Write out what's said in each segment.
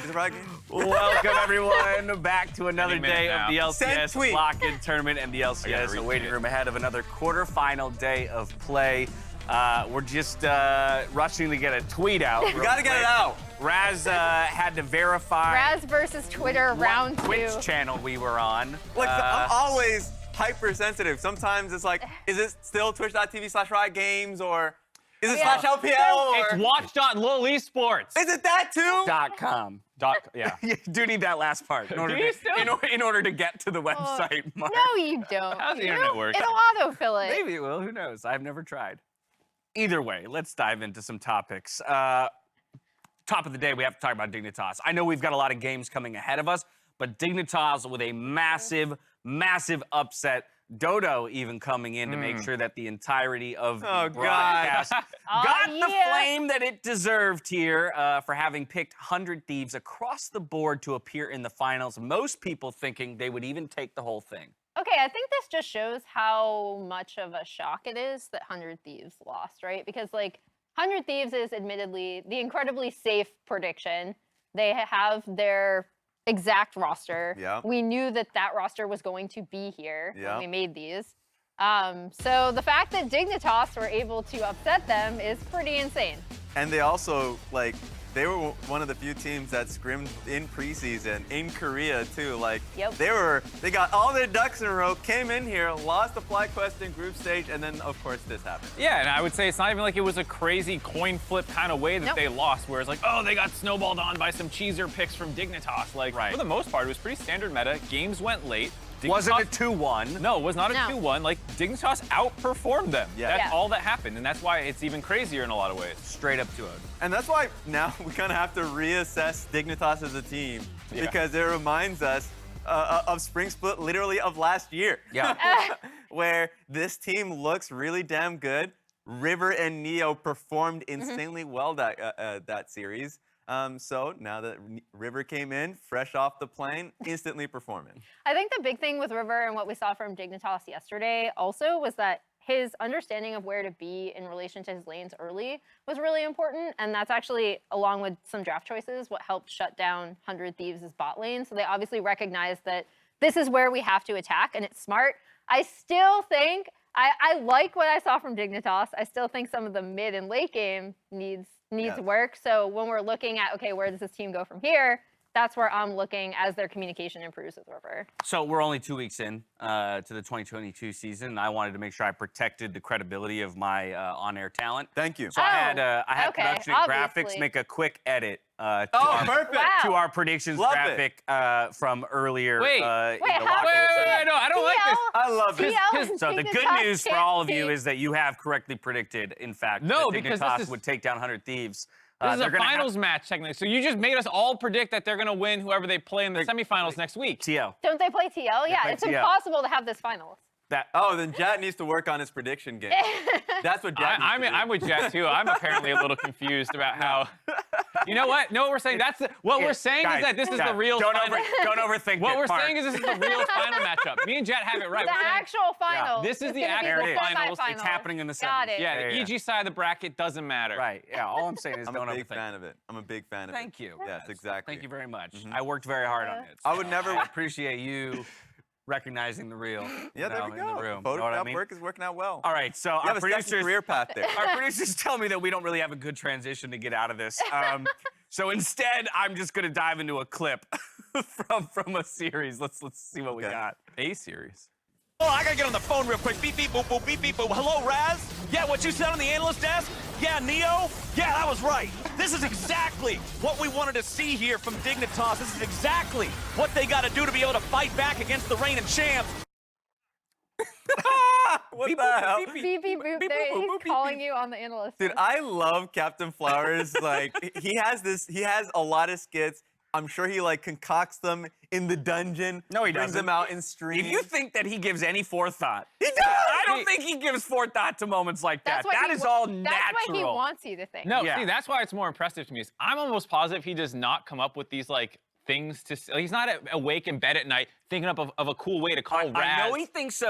Is it right? Welcome, everyone, back to another day of the LCS lock-in tournament and the LCS waiting room ahead of another quarterfinal day of play. We're just rushing to get a tweet out. We gotta get it out. Raz had to verify. Raz versus Twitter round 2. Twitch channel we were on. Like, I'm always hypersensitive. Sometimes it's like, is it still twitch.tv/riotgames or is it /LPL? It's watch.lolesports. Is it that too? .com. Yeah. You do need that last part in order, in order to get to the website, Mark. No, you don't. How's the internet work? It'll autofill it. Maybe it will. Who knows? I've never tried. Either way, let's dive into some topics. Top of the day, we have to talk about Dignitas. I know we've got a lot of games coming ahead of us, but Dignitas with a massive, massive upset. Dodo even coming in to make sure that the entirety of the broadcast got the flame that it deserved here for having picked 100 Thieves across the board to appear in the finals. Most people thinking they would even take the whole thing. Okay, I think this just shows how much of a shock it is that 100 Thieves lost, right? Because, like, 100 Thieves is admittedly the incredibly safe prediction. They have their exact roster. Yeah. We knew that that roster was going to be here when we made these. So the fact that Dignitas were able to upset them is pretty insane. And they also, like, they were one of the few teams that scrimmed in preseason in Korea too. Like, they got all their ducks in a row, came in here, lost the FlyQuest in group stage, and then of course this happened. Yeah, and I would say it's not even like it was a crazy coin flip kind of way that they lost, where it's like, oh, they got snowballed on by some cheeser picks from Dignitas. Like, for the most part, it was pretty standard meta. Games went late. Wasn't a 2-1. No, it was not a 2-1. Like, Dignitas outperformed them. That's all that happened, and that's why it's even crazier in a lot of ways. Straight up 2-0. And that's why now we kind of have to reassess Dignitas as a team because it reminds us of Spring Split literally of last year. Yeah. Where this team looks really damn good. River and Neo performed insanely well that series. So now that River came in, fresh off the plane, instantly performing. I think the big thing with River and what we saw from Dignitas yesterday also was that his understanding of where to be in relation to his lanes early was really important. And that's actually, along with some draft choices, what helped shut down 100 Thieves' bot lane. So they obviously recognized that this is where we have to attack, and it's smart. I still think, I like what I saw from Dignitas. I still think some of the mid and late game needs work. So when we're looking at, okay, where does this team go from here? That's where I'm looking as their communication improves with River. So we're only 2 weeks in to the 2022 season, and I wanted to make sure I protected the credibility of my on-air talent. Thank you. So I had production and graphics make a quick edit to our predictions graphic from earlier. Wait, no, I don't like this. I love this. So the good news for all of you is that you have correctly predicted, in fact, that Dignitas would take down 100 Thieves. This is a finals match, technically. So you just made us all predict that they're going to win whoever they play in the semifinals next week. TL. Don't they play TL? Yeah, it's impossible to have this finals. Then Jat needs to work on his prediction game. That's what Jat needs to do. I'm with Jat, too. I'm apparently a little confused about how... You know what? No, what we're saying, what we're saying is that this is the real Don't overthink it. What we're saying is this is the real final matchup. Me and Jat have it right. The actual final. This is the actual finals. It's happening in the semis. Got it. Yeah, the EG side of the bracket doesn't matter. Right. Yeah, all I'm saying is I'm don't overthink it. a big fan of it. I'm a big fan of it. Thank you. Yes, exactly. Thank you very much. I worked very hard on it. I would never appreciate you recognizing the real. Yeah, there we go. In the room. Photograph work is working out well. All right, so our producers career path there. Our producers tell me that we don't really have a good transition to get out of this. So instead, I'm just gonna dive into a clip from a series. Let's see what we got. A series. Oh, I gotta get on the phone real quick. Beep, beep, boop, boop, beep, beep, boop. Hello, Raz? Yeah, what you said on the analyst desk? Yeah, Neo? Yeah, that was right. This is exactly what we wanted to see here from Dignitas. This is exactly what they gotta do to be able to fight back against the reigning champs. What the hell? Beep, beep, boop. He's calling you on the analyst. Dude, I love Captain Flowers. Like, he has a lot of skits. I'm sure he, like, concocts them in the dungeon. No, he brings doesn't. them out in stream. If you think that he gives any forethought, he does. I don't think he gives forethought to moments like that. That is all natural. That's what he wants you to think. No, see, that's why it's more impressive to me. I'm almost positive he does not come up with these, like, things to say. Like, he's not awake in bed at night thinking up of a cool way to call Raz. I know he thinks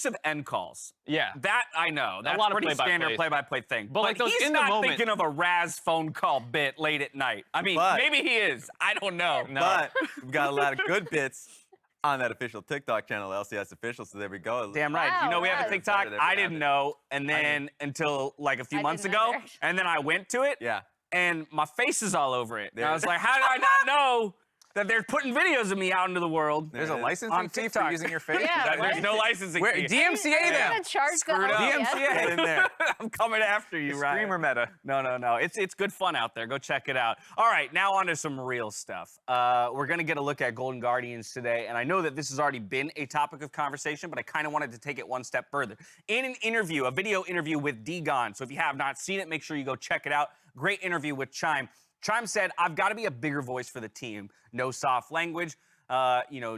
of end calls. Yeah. That I know. That's lot of pretty standard play-by-plays. play-by-play thing. But, like, those he's in the not moment- thinking of a Raz phone call bit late at night. I mean, But- maybe he is. I don't know. No. But we've got a lot of good bits on that official TikTok channel, LCS Official, so there we go. Damn right. Wow, You know we have a Raz. TikTok. Excited I every didn't now know, and then until like a few I months didn't ago, either. and then I went to it. Yeah. And my face is all over it. And I There- was like, how did I not know that they're putting videos of me out into the world? There's There's a on licensing fee for TikTok. using your face? Yeah, There's what? no licensing Where, fee. DMCA Are you them. gonna charge the Screwed up. LCS? Get in there. I'm coming after you, right? Streamer meta. No. It's good fun out there. Go check it out. All right, now on to some real stuff. We're going to get a look at Golden Guardians today, and I know that this has already been a topic of conversation, but I kind of wanted to take it one step further. In an interview, a video interview with D-Gon, so if you have not seen it, make sure you go check it out. Great interview with Chime. Chime said, I've got to be a bigger voice for the team. No soft language.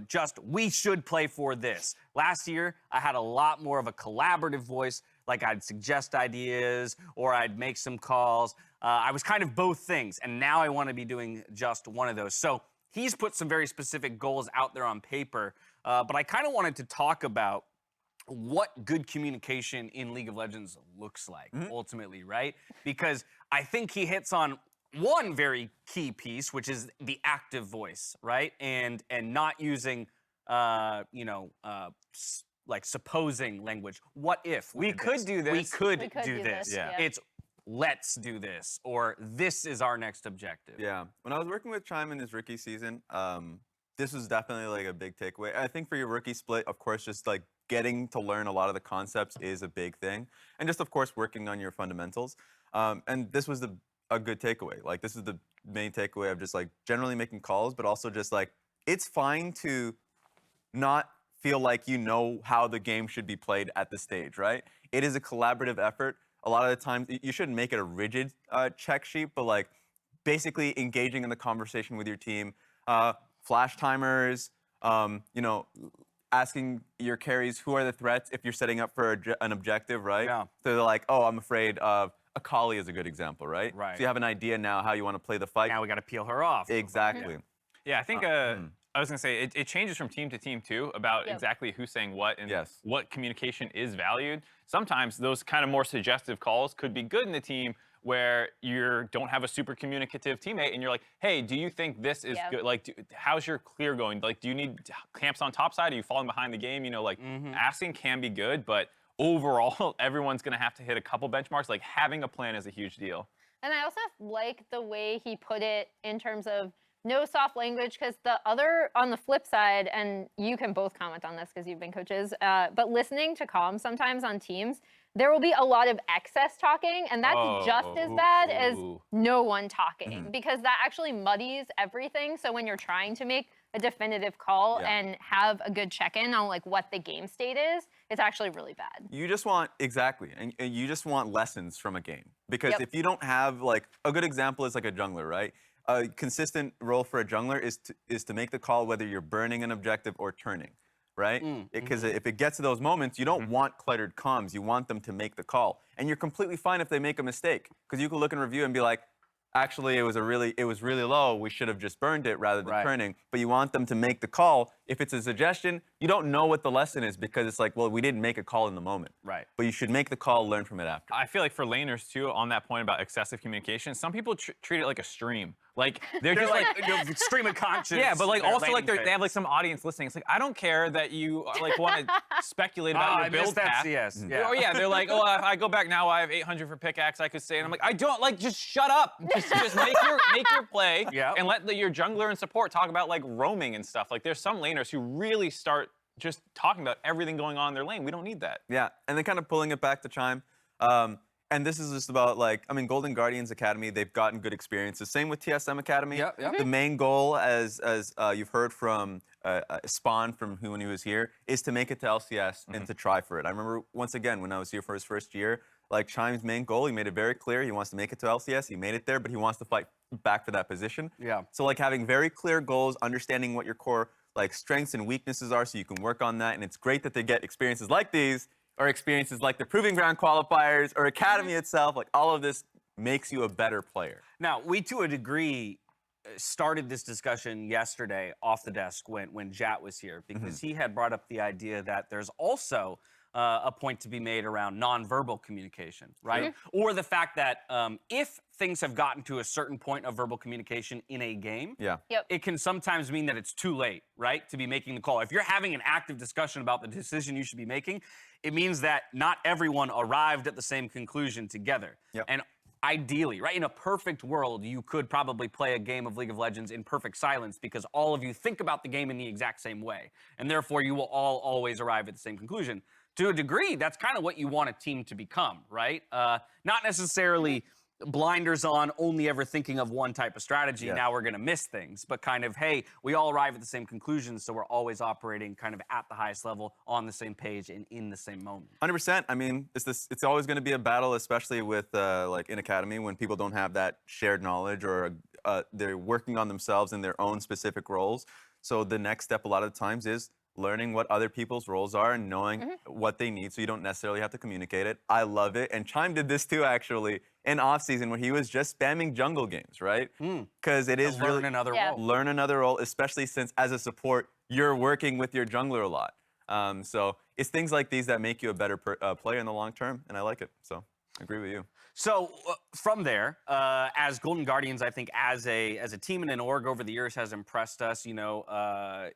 Just we should play for this. Last year, I had a lot more of a collaborative voice, like I'd suggest ideas or I'd make some calls. I was kind of both things, and now I want to be doing just one of those. So he's put some very specific goals out there on paper, but I kind of wanted to talk about what good communication in League of Legends looks like, ultimately, right? Because I think he hits on one very key piece, which is the active voice, right? And not using, like supposing language. What if We could do this. We could We could do do this. this, yeah. It's let's do this, or this is our next objective. Yeah. When I was working with Chime in his rookie season, this was definitely like a big takeaway. I think for your rookie split, of course, just like getting to learn a lot of the concepts is a big thing. And just, of course, working on your fundamentals. And this was a good takeaway. Like, this is the main takeaway of just like generally making calls, but also just like, it's fine to not feel like you know how the game should be played at the stage, right? It is a collaborative effort. A lot of the times, you shouldn't make it a rigid check sheet, but like basically engaging in the conversation with your team, flash timers, asking your carries who are the threats if you're setting up for an objective, right? Yeah. So they're like, oh, I'm afraid of Akali is a good example, right? Right. So you have an idea now how you want to play the fight. Now we got to peel her off. Exactly. Yeah, I think I was gonna say it changes from team to team too about Yep. exactly who's saying what and Yes. what communication is valued. Sometimes those kind of more suggestive calls could be good in the team where you don't have a super communicative teammate and you're like, hey, do you think this is Yeah. good? Like, how's your clear going? Like, do you need camps on top side? Are you falling behind the game? Asking can be good, but overall, everyone's gonna have to hit a couple benchmarks. Like, having a plan is a huge deal. And I also like the way he put it in terms of no soft language, because on the flip side, and you can both comment on this because you've been coaches, but listening to comms sometimes on teams, there will be a lot of excess talking, and that's just as bad as no one talking, because that actually muddies everything. So when you're trying to make a definitive call and have a good check-in on like what the game state is, it's actually really bad. You just want, exactly, and you just want lessons from a game. Because Yep. if you don't have, like, a good example is like a jungler, right? A consistent role for a jungler is to make the call whether you're burning an objective or turning, right? Because if it gets to those moments, you don't want cluttered comms. You want them to make the call. And you're completely fine if they make a mistake. Because you can look in review and be like, actually, it was really low. We should have just burned it rather than turning. But you want them to make the call. If it's a suggestion, you don't know what the lesson is because it's like, well, we didn't make a call in the moment. Right. But you should make the call, learn from it after. I feel like for laners too, on that point about excessive communication, some people treat it like a stream. Like they're just like stream of conscience. yeah, but like their also like landing they have page. like some audience listening. It's like I don't care that you like want to speculate about your I build missed that path. CS. Yeah. Or yeah, they're like, oh, if I go back now, I have 800 for pickaxe. I could say, and I'm like, I don't like. Just shut up. Just make your play. Yeah. And let your jungler and support talk about like roaming and stuff. Like there's some laners who really start just talking about everything going on in their lane. We don't need that. Yeah, and then kind of pulling it back to Chime. And this is just about like, I mean, Golden Guardians Academy, they've gotten good experiences. Same with TSM Academy. Yep, yep. The main goal, as you've heard from Spawn from when he was here, is to make it to LCS and to try for it. I remember, once again, when I was here for his first year, like Chime's main goal, he made it very clear. He wants to make it to LCS. He made it there, but he wants to fight back for that position. Yeah. So like having very clear goals, understanding what your core like strengths and weaknesses are so you can work on that. And it's great that they get experiences like these or experiences like the Proving Ground qualifiers or Academy itself. Like all of this makes you a better player. Now, we to a degree started this discussion yesterday off the desk when Jat was here, because he had brought up the idea that there's also a point to be made around nonverbal communication, right? Or the fact that if things have gotten to a certain point of verbal communication in a game, it can sometimes mean that it's too late, right, to be making the call. If you're having an active discussion about the decision you should be making, it means that not everyone arrived at the same conclusion together. And ideally, right, in a perfect world, you could probably play a game of League of Legends in perfect silence because all of you think about the game in the exact same way. And therefore, you will all always arrive at the same conclusion. To a degree, that's kind of what you want a team to become, right? Not necessarily blinders on, only ever thinking of one type of strategy. Now we're going to miss things, but kind of, hey, we all arrive at the same conclusion, so we're always operating kind of at the highest level, on the same page, and in the same moment. 100%. I mean, it's always going to be a battle, especially with like in Academy, when people don't have that shared knowledge, or they're working on themselves in their own specific roles. So the next step a lot of the times is learning what other people's roles are and knowing what they need, so you don't necessarily have to communicate it. I love it. And Chime did this too, actually, in off-season, when he was just spamming jungle games, right? Because it is Learn another role. Learn another role, especially since as a support, you're working with your jungler a lot. So it's things like these that make you a better player in the long term, and I like it. So I agree with you. So from there, as Golden Guardians, I think as a team and an org over the years has impressed us, you know,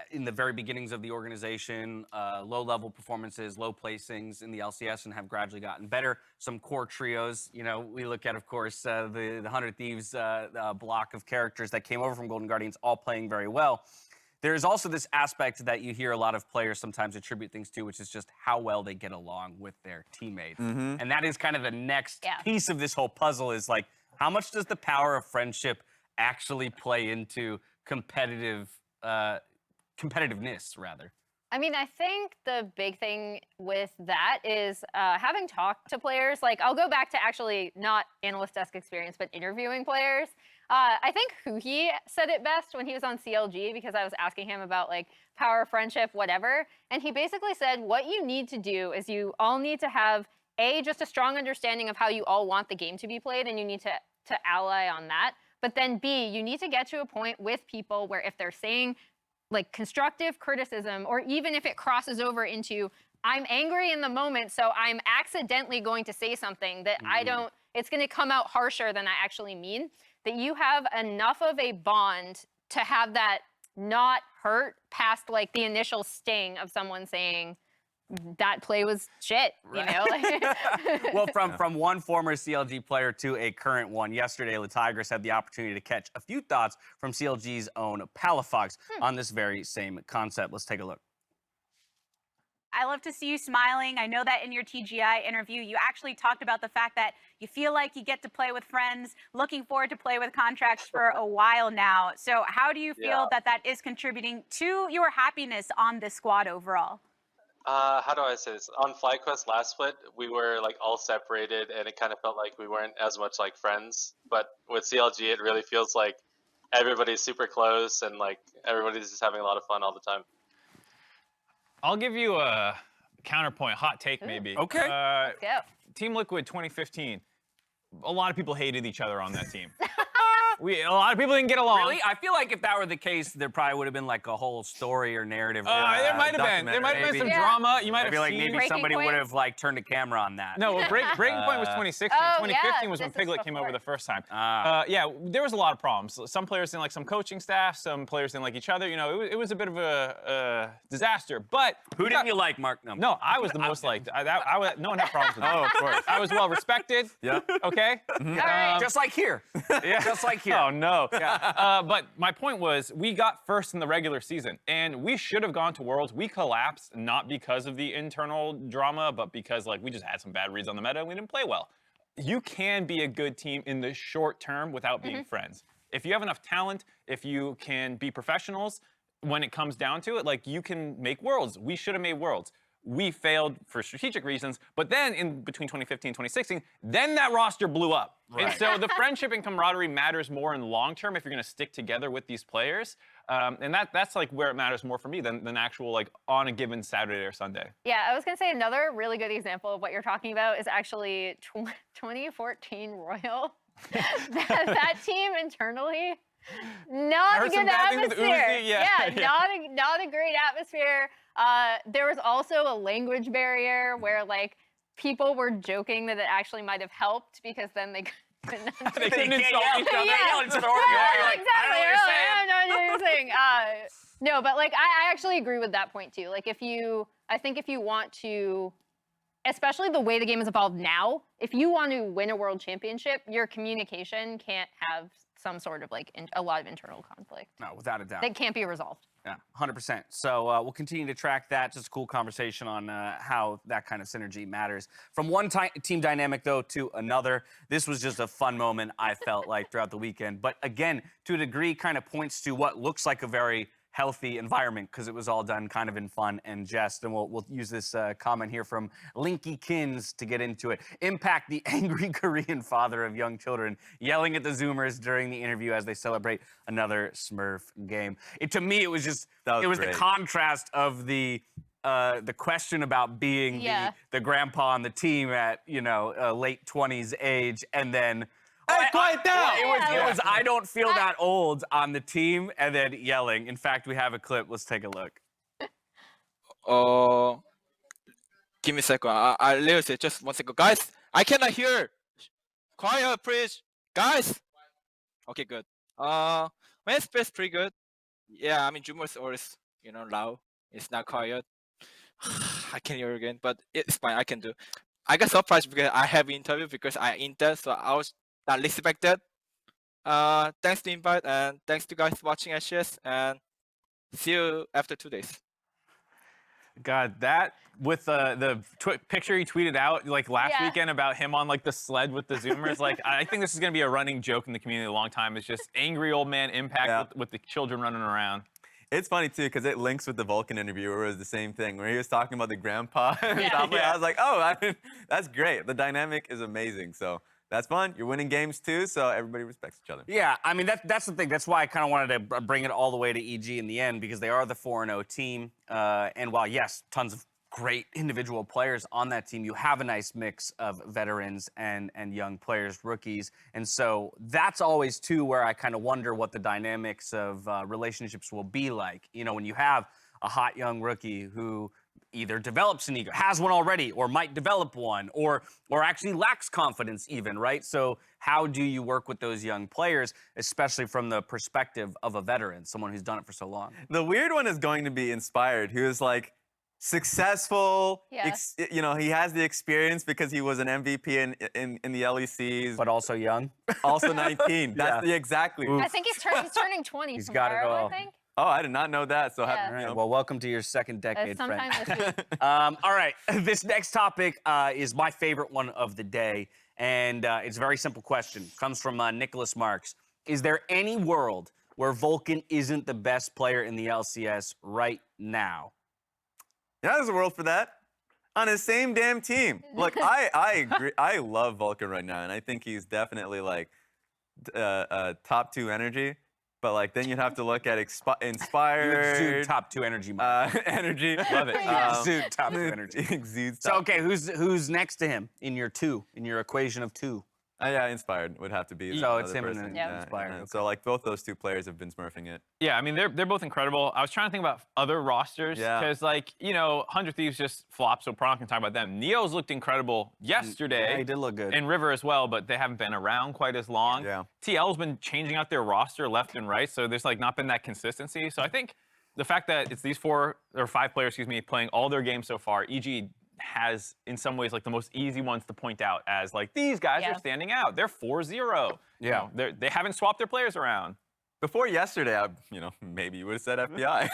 in the very beginnings of the organization, low-level performances, low placings in the LCS, and have gradually gotten better. Some core trios, you know, we look at, of course, the 100 Thieves block of characters that came over from Golden Guardians, all playing very well. There's also this aspect that you hear a lot of players sometimes attribute things to, which is just how well they get along with their teammates. And that is kind of the next piece of this whole puzzle, is like, how much does the power of friendship actually play into competitiveness, rather? I mean, I think the big thing with that is having talked to players. Like, I'll go back to actually not analyst desk experience, but interviewing players. I think Huhi said it best when he was on CLG, because I was asking him about like power of friendship, whatever. And he basically said, what you need to do is you all need to have just a strong understanding of how you all want the game to be played, and you need to ally on that. But then B, you need to get to a point with people where if they're saying like constructive criticism, or even if it crosses over into I'm angry in the moment, so I'm accidentally going to say something that it's going to come out harsher than I actually mean, that you have enough of a bond to have that not hurt past like the initial sting of someone saying that play was shit, you know? Well, from one former CLG player to a current one, yesterday, Latigris had the opportunity to catch a few thoughts from CLG's own Palafox on this very same concept. Let's take a look. I love to see you smiling. I know that in your TGI interview, you actually talked about the fact that you feel like you get to play with friends, looking forward to play with contracts for a while now. So how do you feel that that is contributing to your happiness on this squad overall? How do I say this? On FlyQuest last split, we were like all separated, and it kind of felt like we weren't as much like friends. But with CLG, it really feels like everybody's super close, and like everybody's just having a lot of fun all the time. I'll give you a counterpoint, hot take maybe. Okay. Let's go. Team Liquid 2015. A lot of people hated each other on that team. A lot of people didn't get along. Really? I feel like if that were the case, there probably would have been like a whole story or narrative. There might have been. There might have been some drama. You might have like seen. maybe Breaking somebody Point? would have like turned a camera on that. No, well, Breaking Point was 2016. Oh, 2015 yeah, was when this is Piglet came over before. the first time. Yeah, there was a lot of problems. Some players didn't like some coaching staff. Some players didn't like each other. You know, it was a bit of a disaster. But Who didn't you like, Mark? No, I was the most liked. No one had problems with me. Oh, of course. I was well respected. Yeah. Okay. Just like here. Just like here. Oh no. But my point was, we got first in the regular season, and we should have gone to Worlds. We collapsed not because of the internal drama, but because like we just had some bad reads on the meta and we didn't play well. You can be a good team in the short term without being friends. If you have enough talent, if you can be professionals, when it comes down to it, like you can make Worlds. We should have made Worlds. We failed for strategic reasons, but then in between 2015 and 2016, then that roster blew up. Right. And so the friendship and camaraderie matters more in the long term if you're going to stick together with these players. And that's like where it matters more for me than actual like on a given Saturday or Sunday. Yeah, I was going to say another really good example of what you're talking about is actually 2014 Royal. that team internally, not a heard some good bad things with atmosphere. Uzi, yeah. Not a great atmosphere. There was also a language barrier where like people were joking that it actually might have helped because then they couldn't They couldn't insult each other. They yell at each other. exactly. I don't know what you're saying. I don't know what you're saying. No, but like I actually agree with that point too. Like I think if you want to, especially the way the game has evolved now, if you want to win a world championship, your communication can't have some sort of like a lot of internal conflict. No, without a doubt. That can't be resolved. Yeah, 100%. So we'll continue to track that. Just a cool conversation on how that kind of synergy matters. From one team dynamic, though, to another, this was just a fun moment, I felt like, throughout the weekend. But again, to a degree, kind of points to what looks like a very healthy environment because it was all done kind of in fun and jest. And we'll use this comment here from Linky Kins to get into it. Impact, the angry Korean father of young children, yelling at the Zoomers during the interview as they celebrate another Smurf game. To me, it was just, it was great. the contrast of the question about being the grandpa on the team at, late 20s age, and then Hey, quiet down! It was I don't feel that old on the team, and then yelling. In fact, we have a clip. Let's take a look. Give me a second. I literally just 1 second. Guys, I cannot hear. Quiet, please. Guys. Okay, good. My space pretty good. Yeah, I mean, Jumbo is always, loud. It's not quiet. I can hear again, but it's fine. I can do. I got surprised because I have interview because I Inter, so I was not expected. Thanks to invite and thanks to guys watching LCS, and see you after 2 days. God, that with the picture he tweeted out like last weekend about him on like the sled with the Zoomers, like I think this is gonna be a running joke in the community a long time. It's just angry old man Impact with the children running around. It's funny too because it links with the Vulcan interview where it was the same thing where he was talking about the grandpa and stuff. I was like, oh, that's great. The dynamic is amazing. So that's fun. You're winning games too, so everybody respects each other. Yeah, I mean, that's the thing. That's why I kind of wanted to bring it all the way to EG in the end, because they are the 4-0 team. And while, yes, tons of great individual players on that team, you have a nice mix of veterans and young players, rookies. And so that's always, too, where I kind of wonder what the dynamics of relationships will be like. When you have a hot young rookie who either develops an ego, has one already, or might develop one, or actually lacks confidence even, right? So how do you work with those young players, especially from the perspective of a veteran, someone who's done it for so long? The weird one is going to be Inspired, who is like successful. He has the experience because he was an MVP in the LECs. But also young. Also 19. That's exactly. I think he's turning 20 He's tomorrow, got it all. I think. Oh, I did not know that. So Yeah. happy, All right, well, welcome to your second decade, sometime friend. this week. All right, this next topic is my favorite one of the day, and it's a very simple question. Comes from Nicholas Marks. Is there any world where Vulcan isn't the best player in the LCS right now? Yeah, there's a world for that. On his same damn team. Look, I agree. I love Vulcan right now, and I think he's definitely like top 2 energy. But like then you'd have to look at Inspired. You exude top 2 energy. Energy. Love it. Exude top 2 energy. Exudes So top. okay, who's next to him in your equation of 2? Yeah, Inspired would have to be. So it's another him person. and Inspired. Okay. So like both those 2 players have been smurfing it. Yeah, I mean they're both incredible. I was trying to think about other rosters because 100 Thieves just flopped, so Prawn can talk about them. Neo's looked incredible yesterday. Yeah, he did look good. And River as well, but they haven't been around quite as long. Yeah. TL's been changing out their roster left and right, so there's like not been that consistency. So I think the fact that it's these 4 or 5 players, playing all their games so far, EG has in some ways like the most easy ones to point out as like these guys are standing out. They're 4-0. Yeah. They haven't swapped their players around. Before yesterday, maybe you would have said FBI.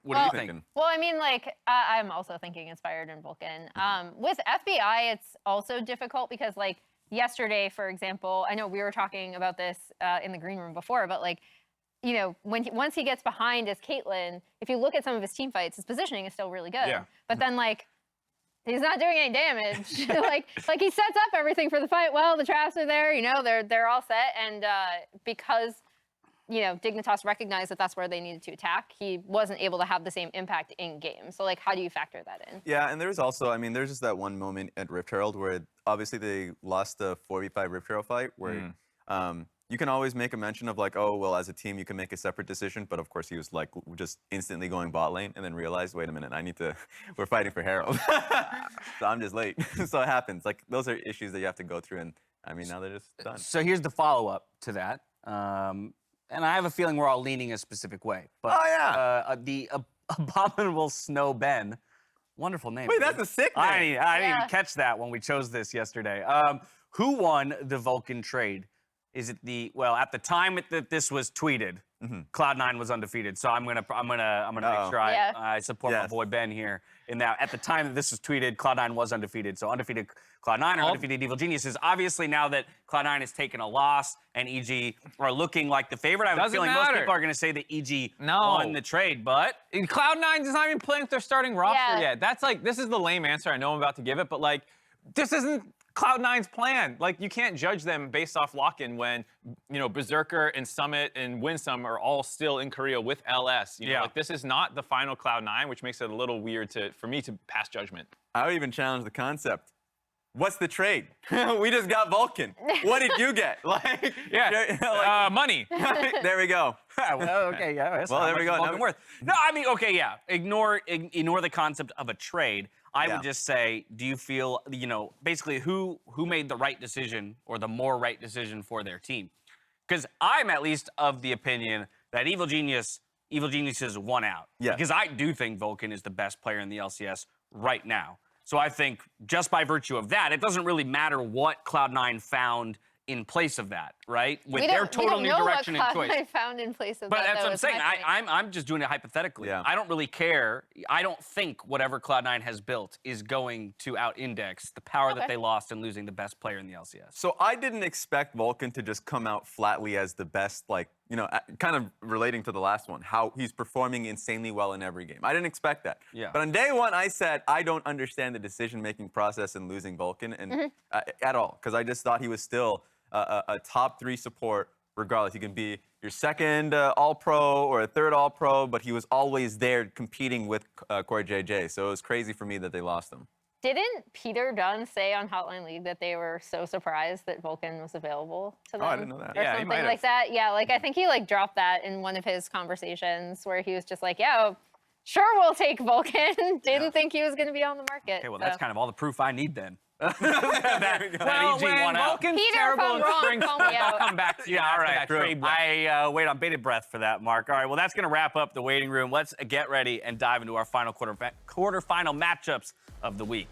What do you think? Well, I mean, like, I'm also thinking Inspired and Vulcan. With FBI, it's also difficult because, like, yesterday, for example, I know we were talking about this in the green room before, but, like, once he gets behind as Caitlyn, if you look at some of his team fights, his positioning is still really good. Yeah. But then, like, he's not doing any damage. like he sets up everything for the fight well. The traps are there, they're all set. And because Dignitas recognized that that's where they needed to attack, he wasn't able to have the same impact in game. So like, how do you factor that in? Yeah, and there's also, I mean, there's just that one moment at Rift Herald where obviously they lost the 4v5 Rift Herald fight where you can always make a mention of like, oh, well, as a team, you can make a separate decision. But of course, he was like just instantly going bot lane and then realized, wait a minute, we're fighting for Herald. So I'm just late. So it happens. Like, those are issues that you have to go through. And I mean, now they're just done. So here's the follow-up to that. And I have a feeling we're all leaning a specific way. But, the Abominable Snow Ben, wonderful name. Wait, that's a sick name. I didn't even catch that when we chose this yesterday. Who won the Vulcan trade? Is it at the time that this was tweeted, Cloud9 was undefeated. So I'm gonna make sure I support my boy Ben here. In that, at the time that this was tweeted, Cloud9 was undefeated. So undefeated Cloud9 or undefeated Evil Geniuses. Obviously, now that Cloud9 has taken a loss and EG are looking like the favorite, I have a feeling most people are going to say that EG won the trade. But Cloud9 is not even playing with their starting roster yet. That's like, this is the lame answer. I know I'm about to give it, but like, this isn't Cloud9's plan. Like, you can't judge them based off lock-in when, Berserker and Summit and Winsome are all still in Korea with LS. Like, this is not the final Cloud9, which makes it a little weird for me to pass judgment. I would even challenge the concept. What's the trade? We just got Vulcan. What did you get? Like, money. There we go. Well, okay, yeah. Well, there we go. Vulcan worth. No, I mean, okay, yeah. Ignore the concept of a trade. I would just say, do you feel, basically who made the right decision or the more right decision for their team? Because I'm at least of the opinion that Evil Geniuses won out. Yeah. Because I do think Vulcan is the best player in the LCS right now. So I think just by virtue of that, it doesn't really matter what Cloud9 found in place of that, right? With their total new direction and choice. I found in place of but that. That's what I'm saying. I'm just doing it hypothetically. Yeah. I don't really care. I don't think whatever Cloud9 has built is going to out-index the power that they lost in losing the best player in the LCS. So I didn't expect Vulcan to just come out flatly as the best, like, kind of relating to the last one, how he's performing insanely well in every game. I didn't expect that. Yeah. But on day one, I said, I don't understand the decision-making process in losing Vulcan and at all, because I just thought he was still a top 3 support regardless. He can be your second All-Pro or a third All-Pro, but he was always there competing with Core JJ. So it was crazy for me that they lost him. Didn't Peter Dunn say on Hotline League that they were so surprised that Vulcan was available to them? Oh, I didn't know that. Or Yeah, something like that. Yeah, like I think he dropped that in one of his conversations where he was just like, yeah, sure, we'll take Vulcan. Didn't think he was going to be on the market. Okay, well, that's kind of all the proof I need then. Well, when Vulcan's Peter, terrible if I'm in wrong, spring, call me I'll out. come back to you. Yeah, all right. That trade block. I wait on bated breath for that, Mark. All right, well, that's going to wrap up the waiting room. Let's get ready and dive into our final quarterfinal matchups of the week.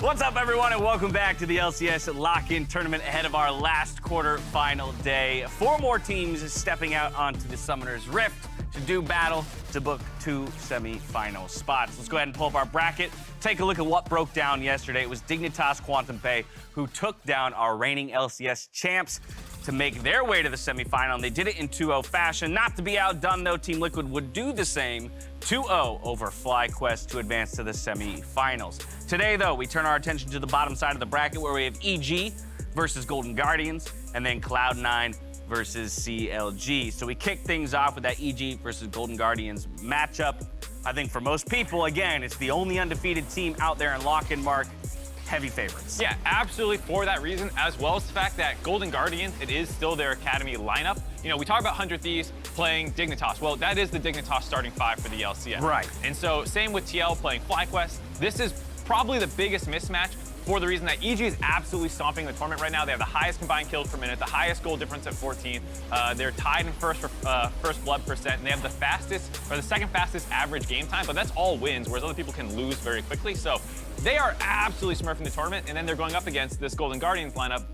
What's up, everyone, and welcome back to the LCS Lock-In Tournament ahead of our last quarterfinal day. 4 more teams stepping out onto the Summoner's Rift to do battle to book 2 semi-final spots. Let's go ahead and pull up our bracket. Take a look at what broke down yesterday. It was Dignitas Quantum Pay who took down our reigning LCS champs to make their way to the semifinal, and they did it in 2-0 fashion. Not to be outdone, though, Team Liquid would do the same, 2-0 over FlyQuest to advance to the semifinals. Today, though, we turn our attention to the bottom side of the bracket where we have EG versus Golden Guardians, and then Cloud9 versus CLG. So we kick things off with that EG versus Golden Guardians matchup. I think for most people, again, it's the only undefeated team out there in Lock-In, Mark. Heavy favorites. Yeah, absolutely, for that reason, as well as the fact that Golden Guardians, it is still their academy lineup. We talk about 100 Thieves playing Dignitas. Well, that is the Dignitas starting 5 for the LCS. Right. And so same with TL playing FlyQuest. This is probably the biggest mismatch for the reason that EG is absolutely stomping the tournament right now. They have the highest combined kills per minute, the highest goal difference at 14. They're tied in first for first blood percent, and they have the fastest, or the second fastest average game time, but that's all wins, whereas other people can lose very quickly. So they are absolutely smurfing the tournament, and then they're going up against this Golden Guardians lineup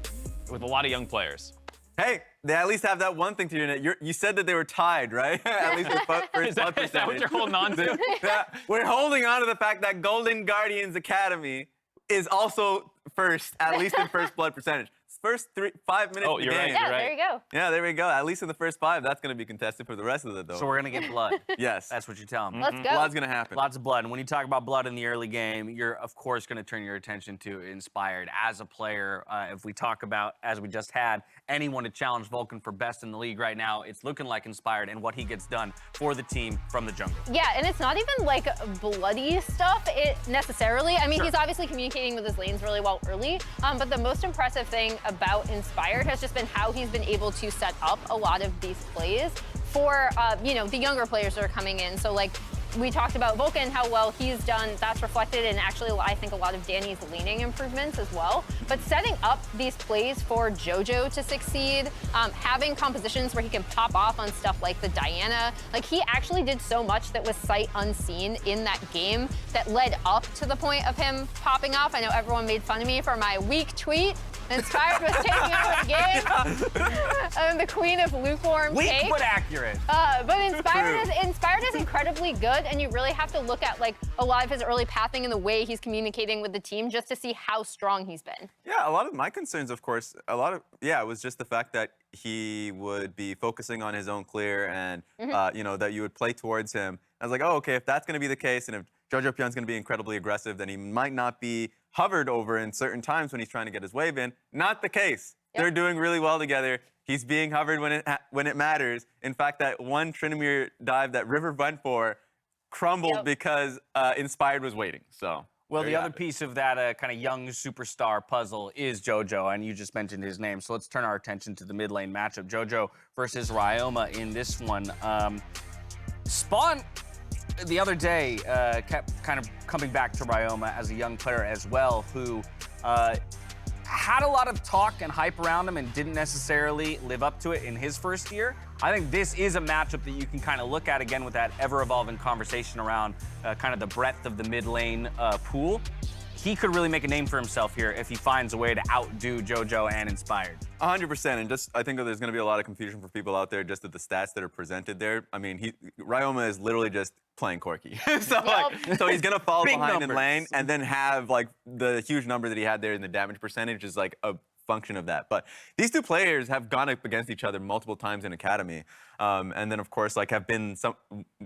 with a lot of young players. Hey, they at least have that one thing to your net. You said that they were tied, right? At least with first blood Is that percentage. what you're holding on to? Yeah, we're holding on to the fact that Golden Guardians Academy is also first, at least in first blood percentage. First 5 minutes Oh, of the you're game. right, Yeah, you're there you go. Yeah, there we go. At least in the first 5, that's going to be contested for the rest of it, though. So we're gonna get blood. Yes. That's what you're telling me. Let's go. Blood's going to happen. Lots of blood. And when you talk about blood in the early game, you're of course going to turn your attention to Inspired as a player. If we talk about, as we just had, anyone to challenge Vulcan for best in the league right now, it's looking like Inspired and what he gets done for the team from the jungle. Yeah, and it's not even like bloody stuff necessarily. I mean, he's obviously communicating with his lanes really well early, but the most impressive thing about Inspired has just been how he's been able to set up a lot of these plays for, the younger players that are coming in. So like, we talked about Vulcan, how well he's done. That's reflected in actually, I think, a lot of Danny's laning improvements as well. But setting up these plays for Jojo to succeed, having compositions where he can pop off on stuff like the Diana, like he actually did so much that was sight unseen in that game that led up to the point of him popping off. I know everyone made fun of me for my weak tweet. Inspired was taking over the game. I'm the queen of lukewarm Weak take. but accurate. But Inspired is incredibly good, and you really have to look at like a lot of his early pathing and the way he's communicating with the team just to see how strong he's been. Yeah, a lot of my concerns, of course, it was just the fact that he would be focusing on his own clear and, that you would play towards him. I was like, oh, okay, if that's going to be the case, and if Jojo Pyon's going to be incredibly aggressive, then he might not be hovered over in certain times when he's trying to get his wave in. Not the case. Yep. They're doing really well together. He's being hovered when it matters. In fact, that one Trinamere dive that River went for crumbled because Inspired was waiting. So. Well, there the you other have it. piece of that kind of young superstar puzzle is Jojo, and you just mentioned his name. So let's turn our attention to the mid lane matchup. Jojo versus Ryoma in this one. Spawn, the other day, kept kind of coming back to Ryoma as a young player as well, who had a lot of talk and hype around him and didn't necessarily live up to it in his first year. I think this is a matchup that you can kind of look at again with that ever-evolving conversation around kind of the breadth of the mid lane pool. He could really make a name for himself here if he finds a way to outdo Jojo and Inspired. 100%, and I think that there's going to be a lot of confusion for people out there just at the stats that are presented there. I mean, Ryoma is literally just playing Corki. so he's going to fall Big behind numbers. in lane and then have like the huge number that he had there in the damage percentage is like a function of that. But these two players have gone up against each other multiple times in Academy, and then of course like have been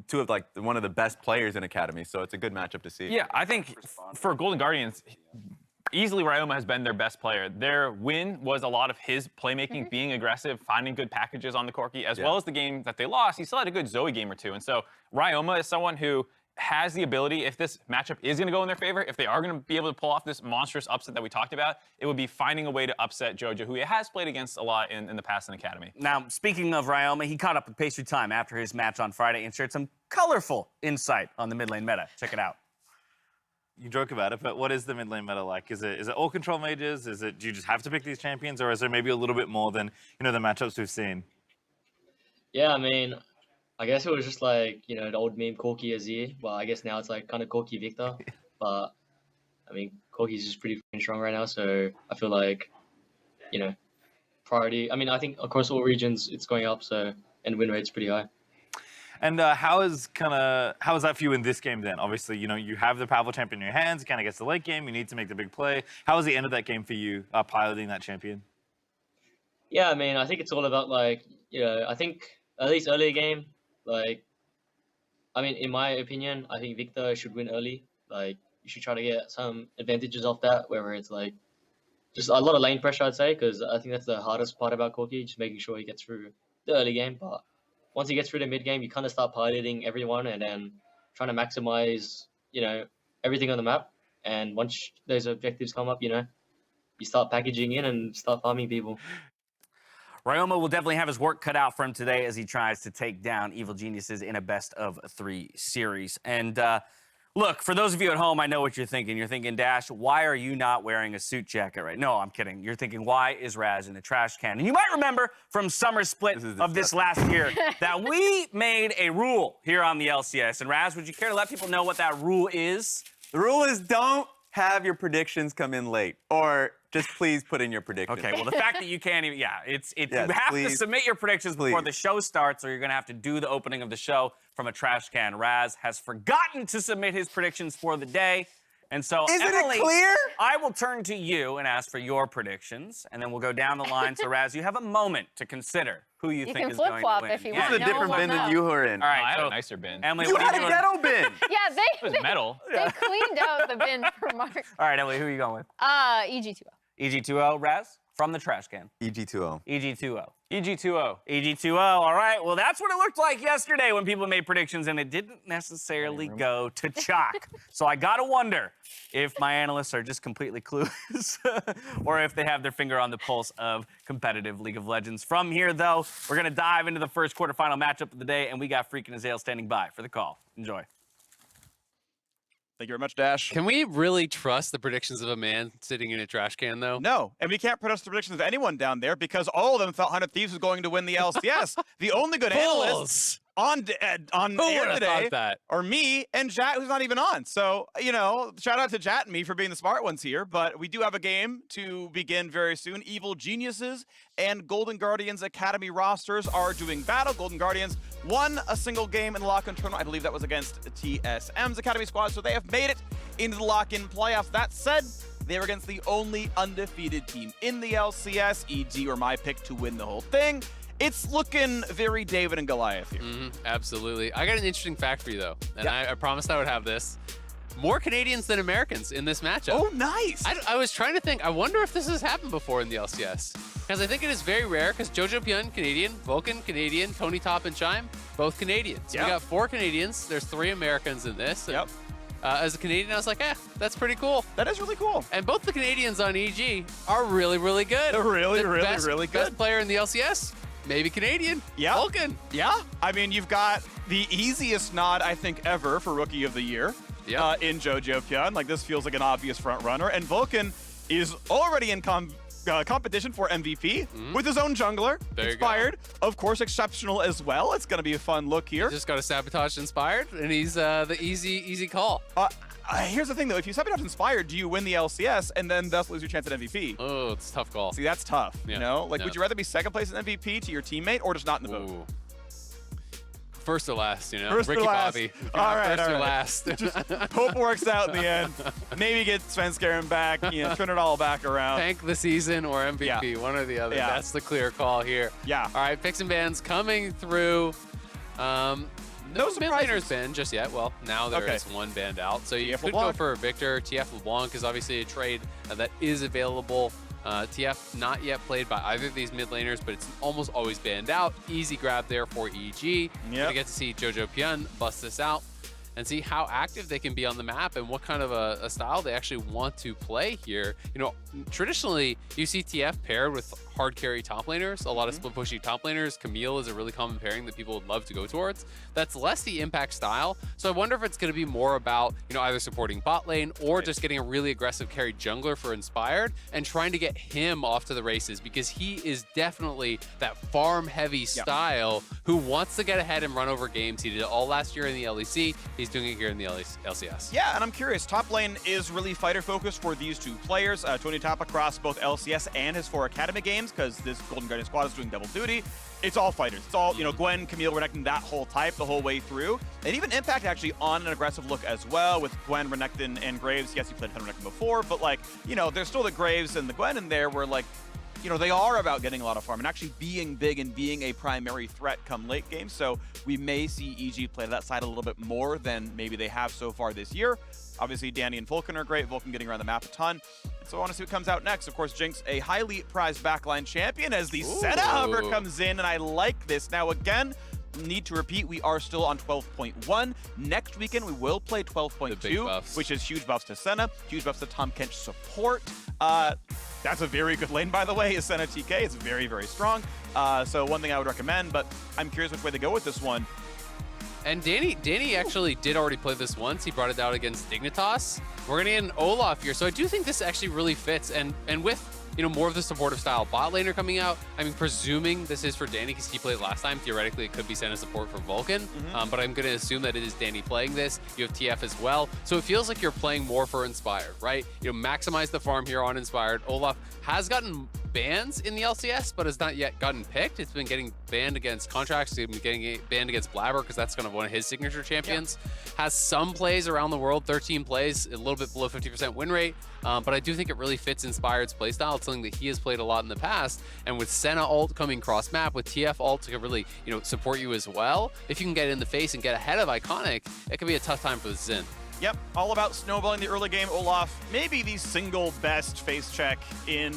two of like one of the best players in Academy. So it's a good matchup to see. Yeah, I think for Golden Guardians, easily Ryoma has been their best player. Their win was a lot of his playmaking, being aggressive, finding good packages on the Corki, as well as the game that they lost. He still had a good Zoe game or two. And so Ryoma is someone who has the ability, if this matchup is going to go in their favor, if they are going to be able to pull off this monstrous upset that we talked about, it would be finding a way to upset Jojo, who he has played against a lot in the past in Academy. Now, speaking of Ryoma, he caught up with Pastry Time after his match on Friday and shared some colorful insight on the mid lane meta. Check it out. You joke about it, but what is the mid lane meta like? Is it all control mages? Do you just have to pick these champions, or is there maybe a little bit more than the matchups we've seen? Yeah, I mean, I guess it was just like, the old meme Corki Azir. Well, I guess now it's like kind of Corki Victor. But, I mean, Corki's just pretty strong right now. So I feel like, priority. I mean, I think across all regions it's going up. So, and win rate's pretty high. And how is that for you in this game then? Obviously, you have the powerful champion in your hands. It kind of gets the late game. You need to make the big play. How was the end of that game for you, piloting that champion? Yeah, I mean, I think it's all about like, I think at least early game, like, I mean, in my opinion, I think Victor should win early. Like, you should try to get some advantages off that, whether it's like just a lot of lane pressure, I'd say, because I think that's the hardest part about Corki, just making sure he gets through the early game. But once he gets through the mid game, you kind of start piloting everyone and then trying to maximize, everything on the map. And once those objectives come up, you start packaging in and start farming people. Ryoma will definitely have his work cut out for him today as he tries to take down Evil Geniuses in a best-of-3 series. And Look, for those of you at home, I know what you're thinking. You're thinking, Dash, why are you not wearing a suit jacket right now? No, I'm kidding. You're thinking, why is Raz in the trash can? And you might remember from Summer Split of this last year that we made a rule here on the LCS. And Raz, would you care to let people know what that rule is? The rule is don't have your predictions come in late, or just please put in your predictions. Okay, well, the fact that you can't even, Yes, you have to please. submit your predictions before Please. the show starts, or you're going to have to do the opening of the show from a trash can. Raz has forgotten to submit his predictions for the day. And so, Isn't Emily, it clear? I will turn to you and ask for your predictions, and then we'll go down the line. So, Raz, you have a moment to consider who you think can is going to flip-flop win. if you This want. is a different No, bin no. than you were in. All I right, had so a nicer bin. Emily, You what had are a you doing? ghetto bin. Yeah, It was metal. they cleaned out the bin for Mark. All right, Emily, who are you going with? EG2O. EG2O, Raz, from the trash can. EG2O. EG2O. EG2O. EG2O, all right. Well, that's what it looked like yesterday when people made predictions, and it didn't necessarily go to chalk. So I gotta wonder if my analysts are just completely clueless or if they have their finger on the pulse of competitive League of Legends. From here, though, we're gonna dive into the first quarterfinal matchup of the day, and we got Freakin' Azale standing by for the call. Enjoy. Thank you very much, Dash. Can we really trust the predictions of a man sitting in a trash can, though? No, and we can't trust the predictions of anyone down there because all of them thought 100 Thieves was going to win the LCS. The only good analysts on Who air would have today thought that? are me and Jat, who's not even on. So, shout out to Jat and me for being the smart ones here. But we do have a game to begin very soon. Evil Geniuses and Golden Guardians Academy rosters are doing battle. Golden Guardians won a single game in the lock-in tournament. I believe that was against TSM's Academy squad, so they have made it into the lock-in playoffs. That said, they were against the only undefeated team in the LCS. EG were my pick to win the whole thing. It's looking very David and Goliath here. Absolutely. I got an interesting fact for you, though, and I promised I would have this. More Canadians than Americans in this matchup. Oh, nice. I was trying to think, I wonder if this has happened before in the LCS. Because I think it is very rare, because Jojo Pyun, Canadian, Vulcan, Canadian, Tony Top, and Chime, both Canadians. Yep. We got 4 Canadians. There's 3 Americans in this. And, Yep. as a Canadian, I was like, that's pretty cool. That is really cool. And both the Canadians on EG are really, really good. They're really, The really, best, really good. Best player in the LCS, maybe Canadian. Yeah. Vulcan. Yeah. I mean, you've got the easiest nod, I think, ever for Rookie of the Year in Jojo Pyun. Like, this feels like an obvious front runner. And Vulcan is already in competition for MVP with his own jungler. There you Inspired, of course, exceptional as well. It's going to be a fun look here. Just got a Sabotage Inspired, and he's the easy call. Here's the thing, though. If you Sabotage Inspired, do you win the LCS and then thus lose your chance at MVP? Oh, it's a tough call. See, that's tough. Yeah. You know? Like, Yeah. would you rather be second place in MVP to your teammate or just not in the vote? Ooh. First or last, First or Ricky last. Bobby. All right, First all or right. last. Hope it works out in the end. Maybe get Svenskeren back, turn it all back around. Tank the season or MVP, one or the other. Yeah. That's the clear call here. Yeah. All right, picks and bans coming through. No mid surprises. laners banned just yet. Well, now there is Okay. one banned out. So you TF could go LeBlanc. for Victor. TF LeBlanc is obviously a trade that is available. TF not yet played by either of these mid laners, but it's almost always banned out. Easy grab there for EG. Yep. We get to see Jojo Pyun bust this out and see how active they can be on the map and what kind of a style they actually want to play here. Traditionally, you see TF paired with hard carry top laners, a lot of split pushy top laners. Camille is a really common pairing that people would love to go towards. That's less the impact style. So I wonder if it's going to be more about, either supporting bot lane or just getting a really aggressive carry jungler for Inspired and trying to get him off to the races, because he is definitely that farm heavy style who wants to get ahead and run over games. He did it all last year in the LEC. He's doing it here in the LCS. Yeah, and I'm curious. Top lane is really fighter focused for these two players. Tony Top across both LCS and his 4 Academy games, because this Golden Guardian squad is doing double duty. It's all fighters. It's all, Gwen, Camille, Renekton, that whole type the whole way through. And even Impact actually on an aggressive look as well with Gwen, Renekton, and Graves. Yes, he played Renekton before, but there's still the Graves and the Gwen in there where they are about getting a lot of farm and actually being big and being a primary threat come late game. So we may see EG play that side a little bit more than maybe they have so far this year. Obviously, Danny and Vulcan are great. Vulcan getting around the map a ton. And so I want to see what comes out next. Of course, Jinx, a highly prized backline champion as the Senna Hover comes in, and I like this. Now, again, need to repeat, we are still on 12.1. Next weekend, we will play 12.2, which is huge buffs to Senna, huge buffs to Tom Kench support. That's a very good lane, by the way, is Senna TK. It's very, very strong. So one thing I would recommend, but I'm curious which way they go with this one. And Danny actually did already play this once. He brought it out against Dignitas. We're gonna get an Olaf here, so I do think this actually really fits. And with more of the supportive style bot laner coming out. I mean, presuming this is for Danny because he played last time. Theoretically, it could be Senna support for Vulcan, but I'm gonna assume that it is Danny playing this. You have TF as well, so it feels like you're playing more for Inspired, right? Maximize the farm here on Inspired. Olaf has gotten bans in the LCS, but has not yet gotten picked. It's been getting banned against Contracts. It's been getting banned against Blabber because that's kind of one of his signature champions. Has some plays around the world, 13 plays, a little bit below 50% win rate, but I do think it really fits Inspired's playstyle. It's something that he has played a lot in the past, and with Senna ult coming cross map, with TF ult to really support you as well, if you can get in the face and get ahead of Iconic, it could be a tough time for the Xin. Yep, all about snowballing the early game. Olaf, maybe the single best face check in,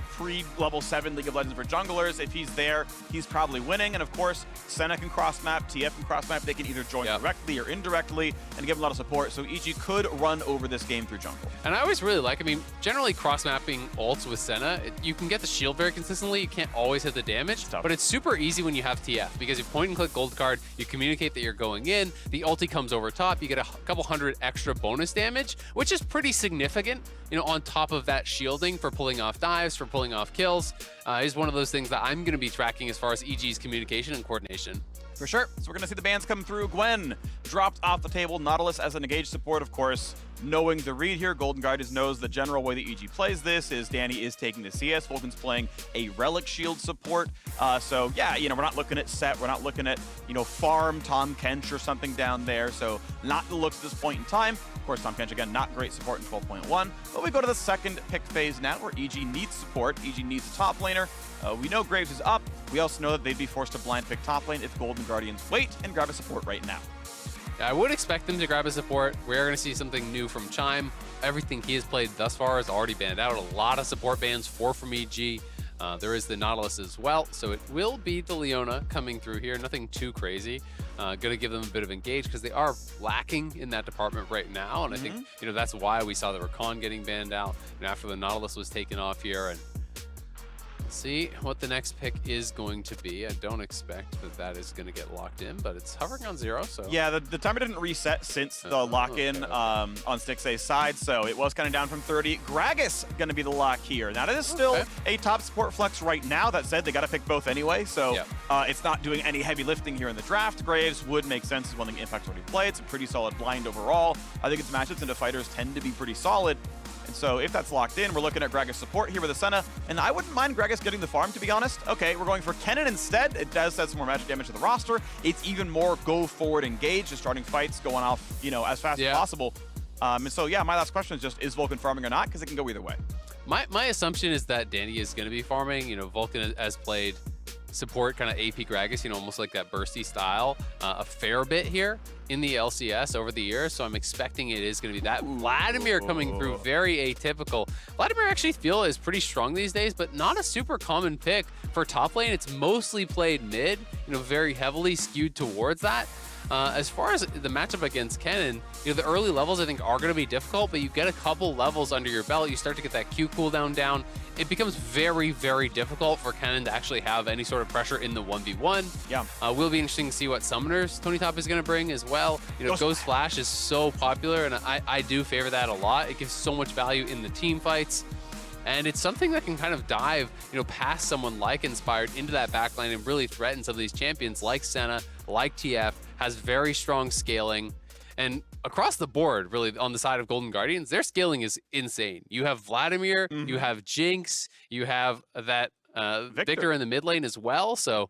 pre-level 7 League of Legends for junglers. If he's there, he's probably winning. And of course, Senna can cross-map, TF can cross-map. They can either join directly or indirectly and give him a lot of support. So EG could run over this game through jungle. And I always really like, generally cross-mapping ults with Senna, you can get the shield very consistently. You can't always hit the damage, but it's super easy when you have TF because you point and click gold card, you communicate that you're going in, the ulti comes over top, you get a couple hundred extra bonus damage, which is pretty significant, on top of that shielding for pulling off dives, for pulling off kills. Is one of those things that I'm going to be tracking as far as EG's communication and coordination. For sure. So we're going to see the bans come through. Gwen dropped off the table. Nautilus as an engaged support, of course. Knowing the read here, Golden Guardians knows the general way that EG plays this is Danny is taking the CS. Vulcan's playing a Relic Shield support. So yeah, we're not looking at set. We're not looking at, farm Tom Kench or something down there. So not the looks at this point in time. Of course, Tom Kench, again, not great support in 12.1. But we go to the second pick phase now where EG needs support. EG needs a top laner. We know Graves is up. We also know that they'd be forced to blind pick top lane if Golden Guardians wait and grab a support right now. I would expect them to grab a support. We're going to see something new from Chime. Everything he has played thus far is already banned out. A lot of support bans, 4 from EG. There is the Nautilus as well, so it will be the Leona coming through here. Nothing too crazy. Going to give them a bit of engage because they are lacking in that department right now, and I think that's why we saw the Rakan getting banned out after the Nautilus was taken off here. And see what the next pick is going to be. I don't expect that is going to get locked in, but it's hovering on 0. So yeah, the timer didn't reset since the lock-in on Stixay's side, so it was kind of down from 30. Gragas going to be the lock here. Now, that is still a top support flex right now. That said, they got to pick both anyway, so it's not doing any heavy lifting here in the draft. Graves would make sense as one thing Impact's already played. It's a pretty solid blind overall. I think its matchups into fighters tend to be pretty solid. And so if that's locked in, we're looking at Gragas support here with a Senna. And I wouldn't mind Gragas getting the farm, to be honest. Okay, we're going for Kennen instead. It does add some more magic damage to the roster. It's even more go forward engage, just starting fights, going off, as fast as possible. And so, yeah, my last question is just, is Vulcan farming or not? Because it can go either way. My assumption is that Danny is going to be farming. Vulcan has played support kind of AP Gragas, almost like that bursty style, a fair bit here in the LCS over the years, so I'm expecting it is going to be that. Vladimir coming through, very atypical. Vladimir I actually feel is pretty strong these days, but not a super common pick for top lane. It's mostly played mid, very heavily skewed towards that. As far as the matchup against Kennen, the early levels I think are going to be difficult, but you get a couple levels under your belt, you start to get that Q cooldown down. It becomes very, very difficult for Kennen to actually have any sort of pressure in the 1v1. Yeah. Will be interesting to see what summoners Tony Top is going to bring as well. Ghost Flash is so popular, and I do favor that a lot. It gives so much value in the team fights. And it's something that can kind of dive, past someone like Inspired into that backline and really threaten some of these champions like Senna, like TF, has very strong scaling. And across the board, really, on the side of Golden Guardians, their scaling is insane. You have Vladimir, you have Jinx, you have that Victor in the mid lane as well. So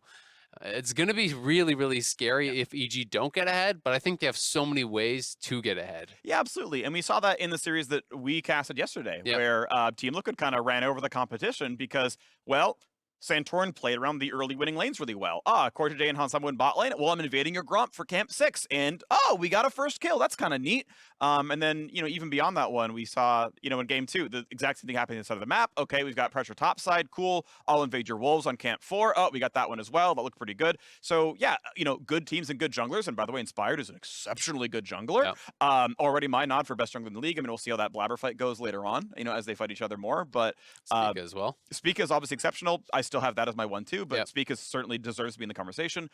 it's going to be really, really scary if EG don't get ahead, but I think they have so many ways to get ahead. Yeah, absolutely. And we saw that in the series that we casted yesterday, where Team Liquid kind of ran over the competition because, well, Santorin played around the early winning lanes really well. Corte and Hansam win bot lane. Well, I'm invading your Gromp for camp 6. And, we got a first kill. That's kind of neat. And then, even beyond that one, we saw, in game 2, the exact same thing happening inside of the map. Okay, we've got pressure top side. Cool. I'll invade your wolves on camp 4. Oh, we got that one as well. That looked pretty good. So, yeah, good teams and good junglers. And by the way, Inspired is an exceptionally good jungler. Already my nod for best jungler in the league. I mean, we'll see how that Blabber fight goes later on, as they fight each other more. But Spica as well. Spica is obviously exceptional. I still have that as my 1-2, but Spica certainly deserves to be in the conversation.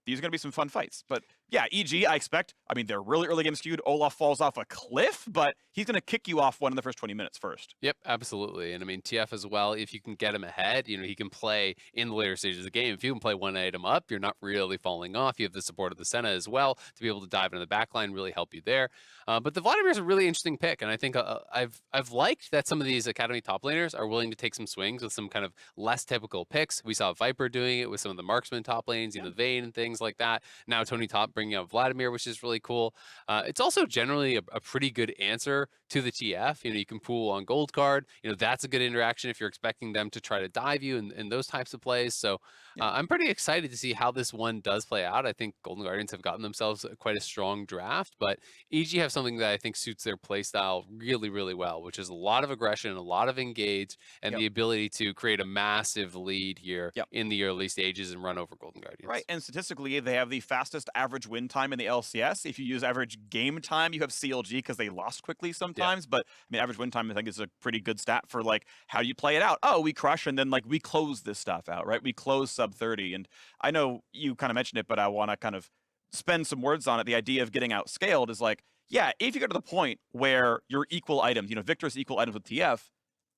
these are going to be some fun fights. But yeah, EG, I expect, I mean, they're really early game skewed. Olaf falls off a cliff, but he's going to kick you off one in the first 20 minutes first. Yep, absolutely. And I mean, TF as well, if you can get him ahead, you know, he can play in the later stages of the game. If you can play one item up, you're not really falling off. You have the support of the Senna as well to be able to dive into the backline, really help you there. But the Vladimir's a really interesting pick. And I think I've liked that some of these Academy top laners are willing to take some swings with some kind of less typical picks. We saw Viper doing it with some of the marksman top lanes, you know, Vayne and things like that. Now Tony Top bringing out Vladimir, which is really cool. It's also generally a pretty good answer to the TF. You know, you can pool on gold card. You know, that's a good interaction if you're expecting them to try to dive you and those types of plays. So I'm pretty excited to see how this one does play out. I think Golden Guardians have gotten themselves quite a strong draft, but EG have something that I think suits their play style really, really well, which is a lot of aggression, a lot of engage, and the ability to create a massive lead here in the early stages and run over Golden Guardians. Right, and statistically, they have the fastest average win time in the LCS. If you use average game time, you have CLG because they lost quickly sometimes. But I mean, average win time, I think, is a pretty good stat for like how you play it out. Oh, we crush, and then like we close this stuff out, right? We close sub 30, and I know you kind of mentioned it, but I want to kind of spend some words on it. The idea of getting outscaled is like, yeah, if you get to the point where you're equal items, you know, Victor's equal items with TF,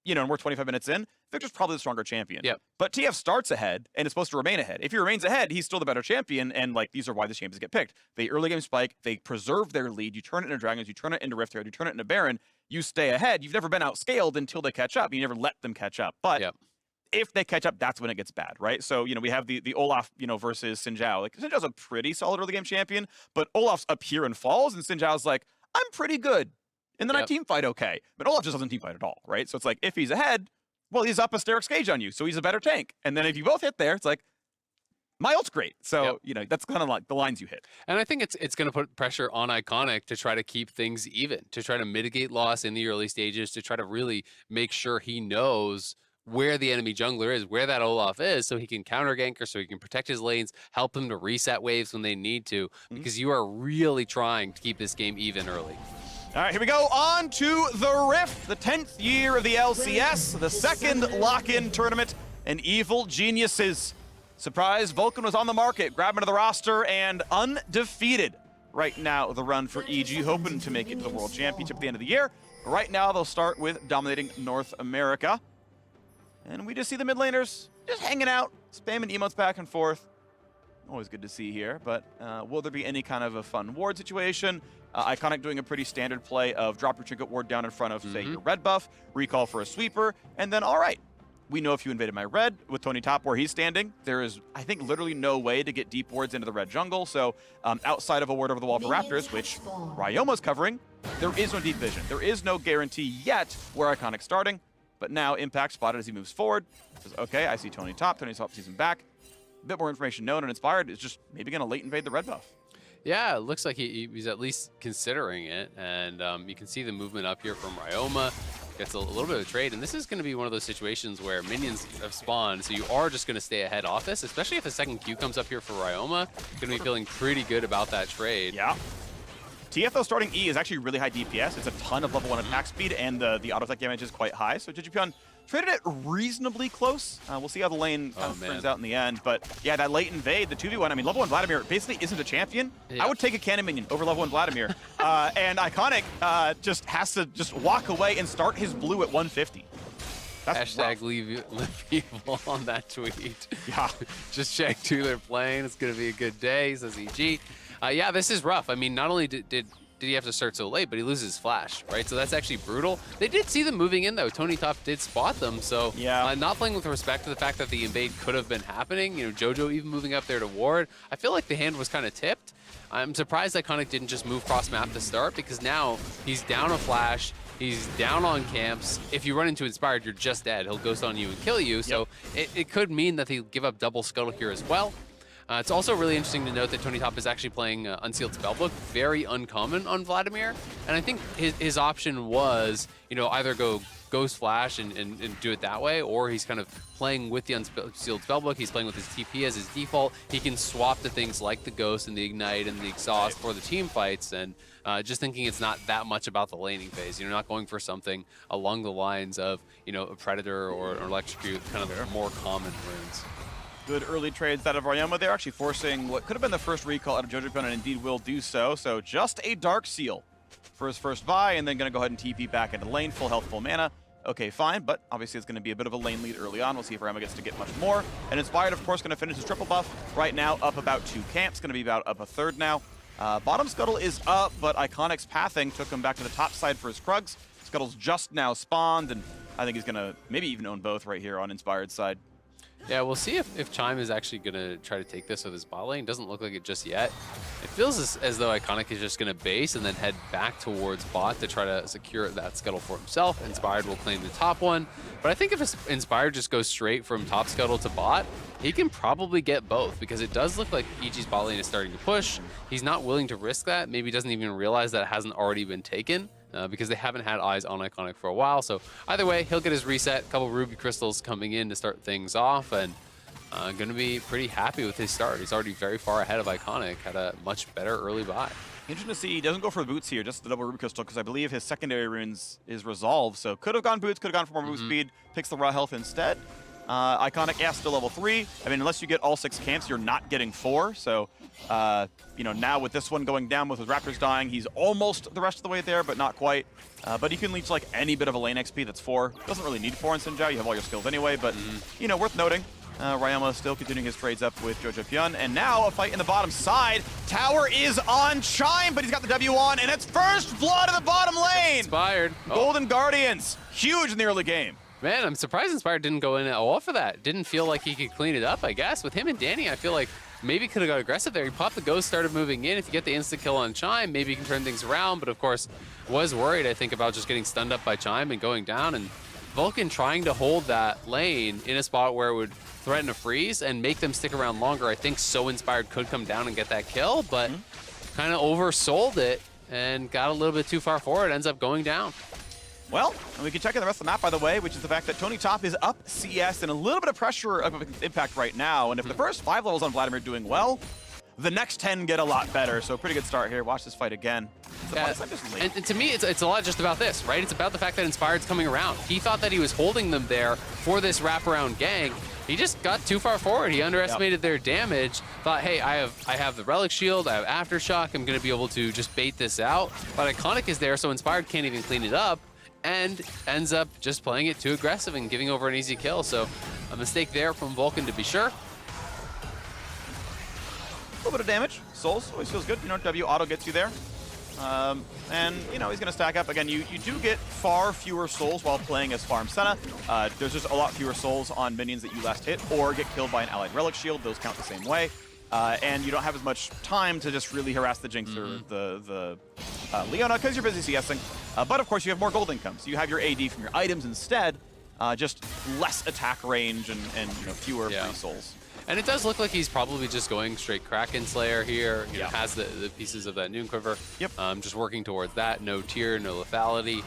you know, and we're 25 minutes in, Victor's probably the stronger champion. Yep. But TF starts ahead and is supposed to remain ahead. If he remains ahead, he's still the better champion, and like these are why the champions get picked. They early game spike, they preserve their lead, you turn it into Dragons, you turn it into Rift Herald, you turn it into Baron, you stay ahead. You've never been outscaled until they catch up. You never let them catch up. But if they catch up, that's when it gets bad, right? So, you know, we have the Olaf, you know, versus Xin Zhao. Like, Xin Zhao's a pretty solid early game champion, but Olaf's up here and falls, and Xin Zhao's like, I'm pretty good. And then I team fight okay. But Olaf just doesn't team fight at all, right? So it's like, if he's ahead, well, he's up a Sterix Cage on you, so he's a better tank. And then if you both hit there, it's like, my ult's great. So, you know, that's kind of like the lines you hit. And I think it's going to put pressure on Iconic to try to keep things even, to try to mitigate loss in the early stages, to try to really make sure he knows where the enemy jungler is, where that Olaf is, so he can counter gank or so he can protect his lanes, help them to reset waves when they need to, because you are really trying to keep this game even early. All right, here we go. On to the Rift, the 10th year of the LCS, the second lock-in tournament, and Evil Geniuses. Surprise, Vulcan was on the market, grabbed into the roster, and undefeated. Right now, the run for EG, hoping to make it to the World Championship at the end of the year. Right now, they'll start with dominating North America. And we just see the mid laners just hanging out, spamming emotes back and forth. Always good to see here, but will there be any kind of a fun ward situation? Iconic doing a pretty standard play of drop your trinket ward down in front of, say, your red buff, recall for a sweeper, and then, all right, we know if you invaded my red with Tony Top where he's standing, there is, I think, literally no way to get deep wards into the red jungle. So outside of a ward over the wall for Raptors, which Ryoma's covering, there is no deep vision. There is no guarantee yet where Iconic's starting, but now Impact spotted as he moves forward. Says, okay, I see Tony Top. Tony Top sees him back. A bit more information known, and Inspired is just maybe going to late invade the red buff. Yeah, it looks like he's at least considering it, and you can see the movement up here from Ryoma. Gets a little bit of a trade, and this is going to be one of those situations where minions have spawned, so you are just going to stay ahead off this, especially if a second Q comes up here for Ryoma. Going to be feeling pretty good about that trade. Yeah. TF, though, starting E is actually really high DPS. It's a ton of level 1 attack speed, and the auto-attack damage is quite high. So Jujupyeon traded it reasonably close. We'll see how the lane kind of turns out in the end. But yeah, that late invade, the 2v1, I mean, level 1 Vladimir basically isn't a champion. I would take a cannon minion over level 1 Vladimir. And Iconic just has to just walk away and start his blue at 150. That's Hashtag leave evil on that tweet. Yeah. Just check who they're playing. It's going to be a good day, says EG. Yeah, this is rough. I mean, not only did he have to start so late, but he loses flash, right? So that's actually brutal. They did see them moving in, though. Tony Top did spot them, so not playing with respect to the fact that the invade could have been happening. You know, Jojo even moving up there to ward. I feel like the hand was kind of tipped. I'm surprised Iconic didn't just move cross map to start, because now he's down a flash. He's down on camps. If you run into Inspired, you're just dead. He'll ghost on you and kill you. So it could mean that he'll give up double scuttle here as well. It's also really interesting to note that Tony Top is actually playing Unsealed Spellbook, very uncommon on Vladimir. And I think his option was, you know, either go Ghost Flash and do it that way, or he's kind of playing with the Unsealed Spellbook. He's playing with his TP as his default. He can swap to things like the Ghost and the Ignite and the Exhaust for the team fights. And just thinking it's not that much about the laning phase. You're not going for something along the lines of, you know, a Predator or Electrocute, kind of more common runes. Good early trades out of Ryoma. They're actually forcing what could have been the first recall out of Jojo and indeed will do so. So just a Dark Seal for his first buy, and then going to go ahead and TP back into lane, full health, full mana. Okay, fine, but obviously it's going to be a bit of a lane lead early on. We'll see if Ryoma gets to get much more. And Inspired, of course, going to finish his triple buff. Right now, up about 2 camps. Going to be about up a third now. Bottom Scuttle is up, but Iconic's pathing took him back to the top side for his Krugs. Scuttle's just now spawned, and I think he's going to maybe even own both right here on Inspired's side. Yeah, we'll see if Chime is actually going to try to take this with his bot lane. Doesn't look like it just yet. It feels as though Iconic is just going to base and then head back towards bot to try to secure that Scuttle for himself. Inspired will claim the top one. But I think if Inspired just goes straight from top Scuttle to bot, he can probably get both, because it does look like EG's bot lane is starting to push. He's not willing to risk that. Maybe he doesn't even realize that it hasn't already been taken. Because they haven't had eyes on Iconic for a while. So either way, he'll get his reset. A couple Ruby Crystals coming in to start things off, and going to be pretty happy with his start. He's already very far ahead of Iconic, had a much better early buy. Interesting to see he doesn't go for the boots here, just the double Ruby Crystal, because I believe his secondary runes is resolved. So could have gone boots, could have gone for more move speed, picks the raw health instead. Iconic, yeah, still level 3. I mean, unless you get all 6 camps, you're not getting 4. So, you know, now with this one going down with his Raptors dying, he's almost the rest of the way there, but not quite. But he can leech like any bit of a lane XP that's 4. Doesn't really need 4 in Sinjao. You have all your skills anyway, but, you know, worth noting. Ryoma still continuing his trades up with Jojo Pyun. And now a fight in the bottom side. Tower is on Chime, but he's got the W on, and it's first blood in the bottom lane. Inspired. Golden Guardians, huge in the early game. Man, I'm surprised Inspired didn't go in at all for that. Didn't feel like he could clean it up, I guess. With him and Danny, I feel like maybe could have got aggressive there. He popped the ghost, started moving in. If you get the instant kill on Chime, maybe you can turn things around. But of course, was worried, I think, about just getting stunned up by Chime and going down. And Vulcan trying to hold that lane in a spot where it would threaten a freeze and make them stick around longer. I think so Inspired could come down and get that kill, but kind of oversold it and got a little bit too far forward. Ends up going down. Well, and we can check in the rest of the map, by the way, which is the fact that Tony Top is up CS and a little bit of pressure of impact right now. And if the first 5 levels on Vladimir doing well, the next 10 get a lot better. So pretty good start here. Watch this fight again. Yeah. And to me, it's a lot just about this, right? It's about the fact that Inspired's coming around. He thought that he was holding them there for this wraparound gang. He just got too far forward. He underestimated their damage. Thought, hey, I have the Relic Shield, I have Aftershock. I'm going to be able to just bait this out. But Iconic is there, so Inspired can't even clean it up, and ends up just playing it too aggressive and giving over an easy kill. So a mistake there from Vulcan to be sure. A little bit of damage. Souls always feels good. You know, W auto gets you there. And, you know, he's going to stack up. Again, you do get far fewer souls while playing as Farm Senna. There's just a lot fewer souls on minions that you last hit or get killed by an allied Relic Shield. Those count the same way. And you don't have as much time to just really harass the Jinx or the Leona because you're busy CSing. But, of course, you have more gold income. So you have your AD from your items instead. Just less attack range and you know, fewer free souls. And it does look like he's probably just going straight Kraken Slayer here. You know, has the pieces of that Noon Quiver. Just working towards that. No tier, no lethality.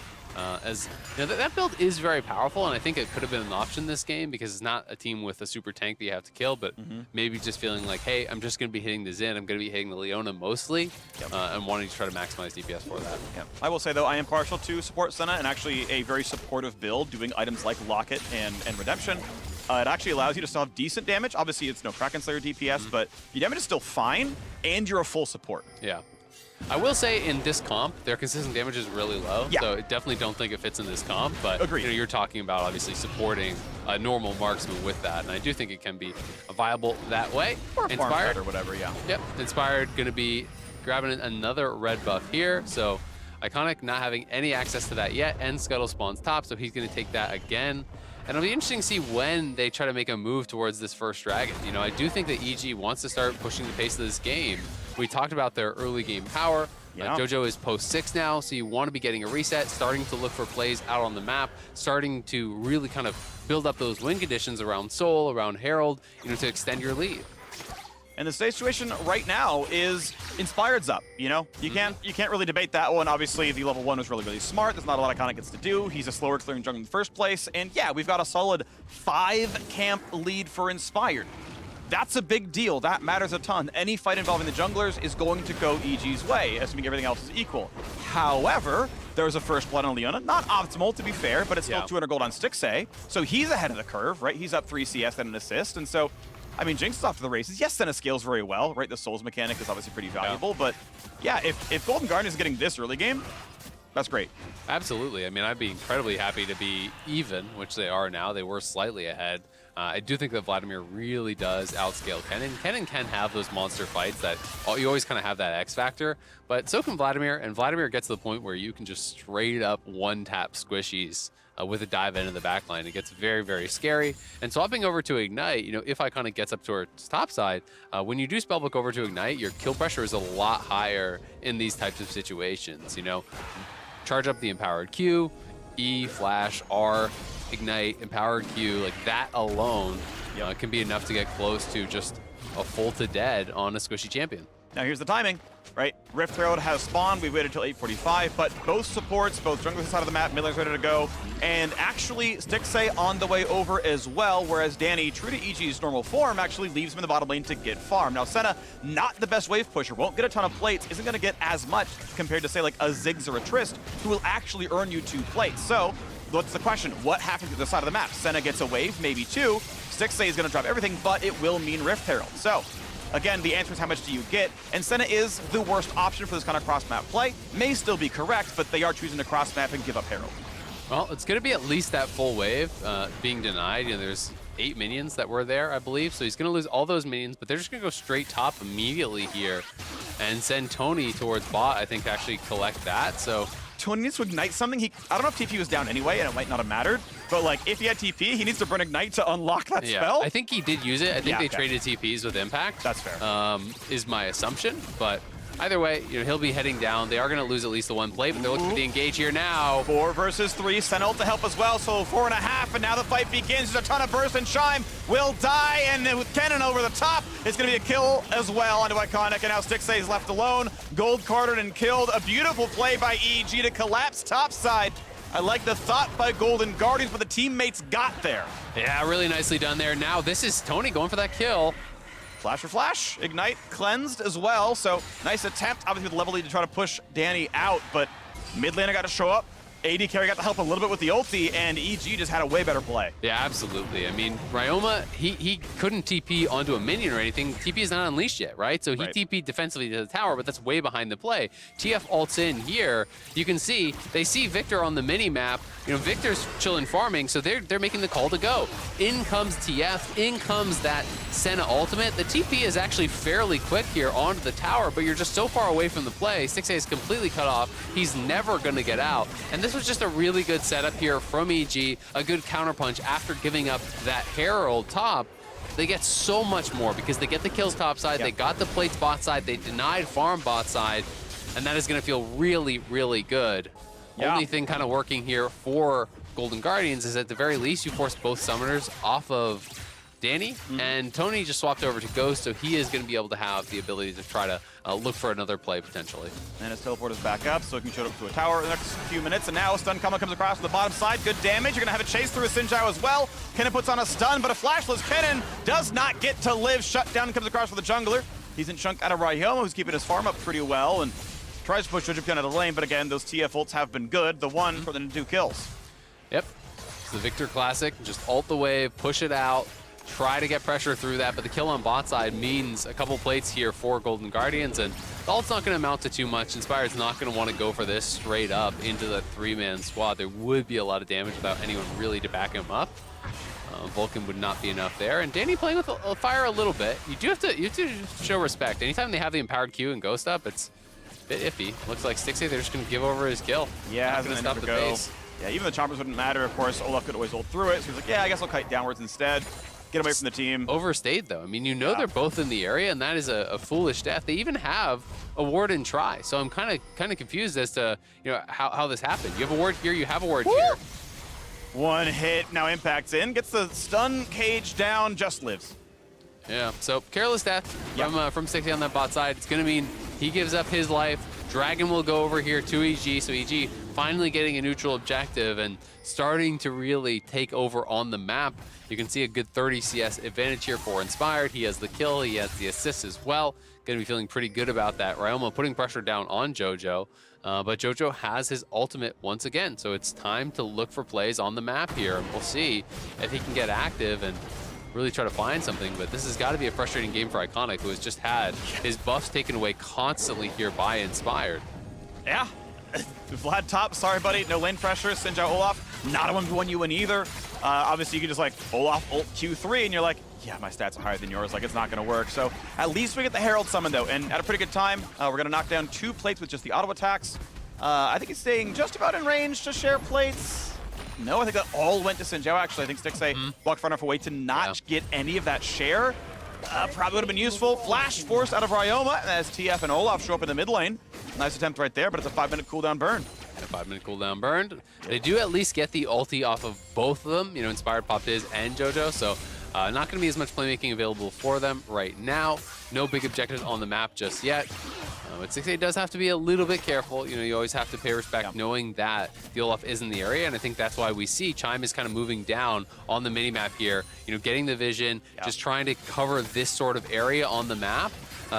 As you know, that build is very powerful, and I think it could have been an option this game because it's not a team with a super tank that you have to kill, but maybe just feeling like, hey, I'm just going to be hitting the Xin, I'm going to be hitting the Leona mostly, and wanting to try to maximize DPS for that. I will say, though, I am partial to support Senna, and actually a very supportive build, doing items like Locket and Redemption. It actually allows you to still have decent damage. Obviously, it's no Kraken Slayer DPS, but your damage is still fine, and you're a full support. Yeah. I will say in this comp, their consistent damage is really low, so I definitely don't think it fits in this comp, but you know, you're talking about obviously supporting a normal marksman with that, and I do think it can be viable that way. Or Inspired or whatever, Yep, Inspired going to be grabbing another red buff here, so Iconic not having any access to that yet, and Scuttle spawns top, so he's going to take that again. And it'll be interesting to see when they try to make a move towards this first dragon. You know, I do think that EG wants to start pushing the pace of this game. We talked about their early game power. Jojo is post 6 now, so you want to be getting a reset, starting to look for plays out on the map, starting to really kind of build up those win conditions around Soul, around Herald, you know, to extend your lead. And the situation right now is Inspired's up, you know? You can't really debate that one. Obviously, the level 1 was really, really smart. There's not a lot Iconic gets to do. He's a slower clearing jungle in the first place. And yeah, we've got a solid 5 camp lead for Inspired. That's a big deal. That matters a ton. Any fight involving the junglers is going to go EG's way, assuming everything else is equal. However, there's a first blood on Leona. Not optimal, to be fair, but it's still 200 gold on Stixxay. So he's ahead of the curve, right? He's up 3 CS and an assist. And so I mean, Jinx is off to the races. Yes, Senna scales very well, right? The Souls mechanic is obviously pretty valuable, but yeah, if Golden Guardian is getting this early game, that's great. Absolutely. I mean, I'd be incredibly happy to be even, which they are now. They were slightly ahead. I do think that Vladimir really does outscale Kennen. Kennen can have those monster fights that you always kind of have that X factor, but so can Vladimir, and Vladimir gets to the point where you can just straight up one-tap squishies with a dive into the backline. It gets very, very scary. And swapping over to Ignite, you know, if Iconic gets up towards top side, when you do Spellbook over to Ignite, your kill pressure is a lot higher in these types of situations, you know. Charge up the Empowered Q, E, Flash, R, Ignite, Empowered Q, like that alone can be enough to get close to just a full to dead on a squishy champion. Now here's the timing, right? Rift Herald has spawned. We waited until 8:45, but both supports, both junglers side of the map, mid lane's ready to go, and actually Stixxay on the way over as well, whereas Danny, true to EG's normal form, actually leaves him in the bottom lane to get farm. Now Senna, not the best wave pusher, won't get a ton of plates, isn't going to get as much compared to say like a Ziggs or a Trist, who will actually earn you 2 plates. So what's the question? What happens to the side of the map? Senna gets a wave, maybe 2. Stixxay is going to drop everything, but it will mean Rift Herald. So again, the answer is how much do you get? And Senna is the worst option for this kind of cross-map play. May still be correct, but they are choosing to cross-map and give up Herald. Well, it's going to be at least that full wave being denied. You know, there's 8 minions that were there, I believe. So he's going to lose all those minions, but they're just going to go straight top immediately here and send Tony towards bot, I think, to actually collect that. So Tony needs to ignite something. I don't know if TP was down anyway, and it might not have mattered. But like, if he had TP, he needs to burn Ignite to unlock that spell. I think he did use it. I think they traded TPs with Impact. That's fair. Is my assumption. But either way, you know, he'll be heading down. They are going to lose at least the 1 play, but they're looking for the engage here now. 4 versus 3. Senna ult to help as well. So 4.5, and now the fight begins. There's a ton of burst, and Chime will die. And then with Kennen over the top, it's going to be a kill as well onto Iconic. And now Stixxay is left alone. Gold carded and killed. A beautiful play by EG to collapse topside. I like the thought by Golden Guardians, but the teammates got there. Yeah, really nicely done there. Now this is Tony going for that kill. Flash for Flash. Ignite cleansed as well. So nice attempt, obviously with level lead to try to push Danny out, but mid laner got to show up. AD carry got to help a little bit with the ulti, and EG just had a way better play. Yeah, absolutely. I mean, Ryoma, he couldn't TP onto a minion or anything. TP is not unleashed yet, right? So he TP'd defensively to the tower, but that's way behind the play. TF ults in here. You can see, they see Victor on the mini-map. You know, Victor's chilling farming, so they're making the call to go. In comes TF, in comes that Senna ultimate. The TP is actually fairly quick here onto the tower, but you're just so far away from the play. Stixxay is completely cut off. He's never gonna get out. And this was just a really good setup here from EG, a good counterpunch after giving up that Herald top. They get so much more because they get the kills top side, they got the plates bot side, they denied farm bot side, and that is gonna feel really, really good. Only thing kind of working here for Golden Guardians is at the very least you force both summoners off of Danny, and Tony just swapped over to Ghost, so he is going to be able to have the ability to try to look for another play potentially. And his teleport is back up, so he can show up to a tower in the next few minutes. And now a stun combo comes across to the bottom side. Good damage. You're going to have a chase through a Sinjao as well. Kennen puts on a stun, but a flashless Kennen does not get to live. Shut down comes across for the jungler. He's in chunk out of Ryoma, who's keeping his farm up pretty well, and tries to push Jojo down out of the lane. But again, those TF ults have been good. The one for the 2 kills. Yep. It's the Victor classic. Just ult the wave, push it out. Try to get pressure through that, but the kill on bot side means a couple plates here for Golden Guardians, and the ult's not going to amount to too much. Inspired's not going to want to go for this straight up into the 3-man squad. There would be a lot of damage without anyone really to back him up. Vulcan would not be enough there, and Danny playing with fire a little bit. You have to show respect. Anytime they have the empowered Q and Ghost up, it's a bit iffy. Looks like Stixxay, they're just going to give over his kill. Yeah, not going to stop the base. Yeah, even the chompers wouldn't matter. Of course, Olaf could always ult through it, so he's like, yeah, I guess I'll kite downwards instead. Get away from the team. Overstayed, though. I mean, you know they're both in the area, and that is a foolish death. They even have a ward and try, so I'm kind of confused as to how this happened. You have a ward here, you have a ward here. One hit, now Impact's in, gets the stun cage down, just lives. Yeah, so careless death from Stixxay on that bot side. It's going to mean he gives up his life. Dragon will go over here to EG, so EG finally getting a neutral objective and starting to really take over on the map. You can see a good 30 CS advantage here for Inspired. He has the kill, he has the assist as well. Gonna be feeling pretty good about that. Ryoma putting pressure down on Jojo, but Jojo has his ultimate once again, so it's time to look for plays on the map here, and we'll see if he can get active and really try to find something. But this has got to be a frustrating game for Iconic, who has just had his buffs taken away constantly here by Inspired. Yeah. Vlad top, sorry buddy, no lane pressure. Sinjao Olaf, not a 1v1 you win either. Obviously you can just like Olaf ult Q3 and you're like, yeah, my stats are higher than yours, like it's not gonna work. So at least we get the Herald summon though, and at a pretty good time. We're gonna knock down 2 plates with just the auto attacks. I think it's staying just about in range to share plates. No, I think that all went to Sinjao actually. I think Stixay walked far enough away to not get any of that share. Probably would have been useful. Flash forced out of Ryoma as TF and Olaf show up in the mid lane. Nice attempt right there, but it's a 5-minute cooldown burn. A 5-minute cooldown burned. They do at least get the ulti off of both of them, you know, Inspired Pop Diz and Jojo, so not going to be as much playmaking available for them right now. No big objectives on the map just yet. But 6A does have to be a little bit careful. You know, you always have to pay respect knowing that the Olaf is in the area, and I think that's why we see Chime is kind of moving down on the minimap here, you know, getting the vision, just trying to cover this sort of area on the map.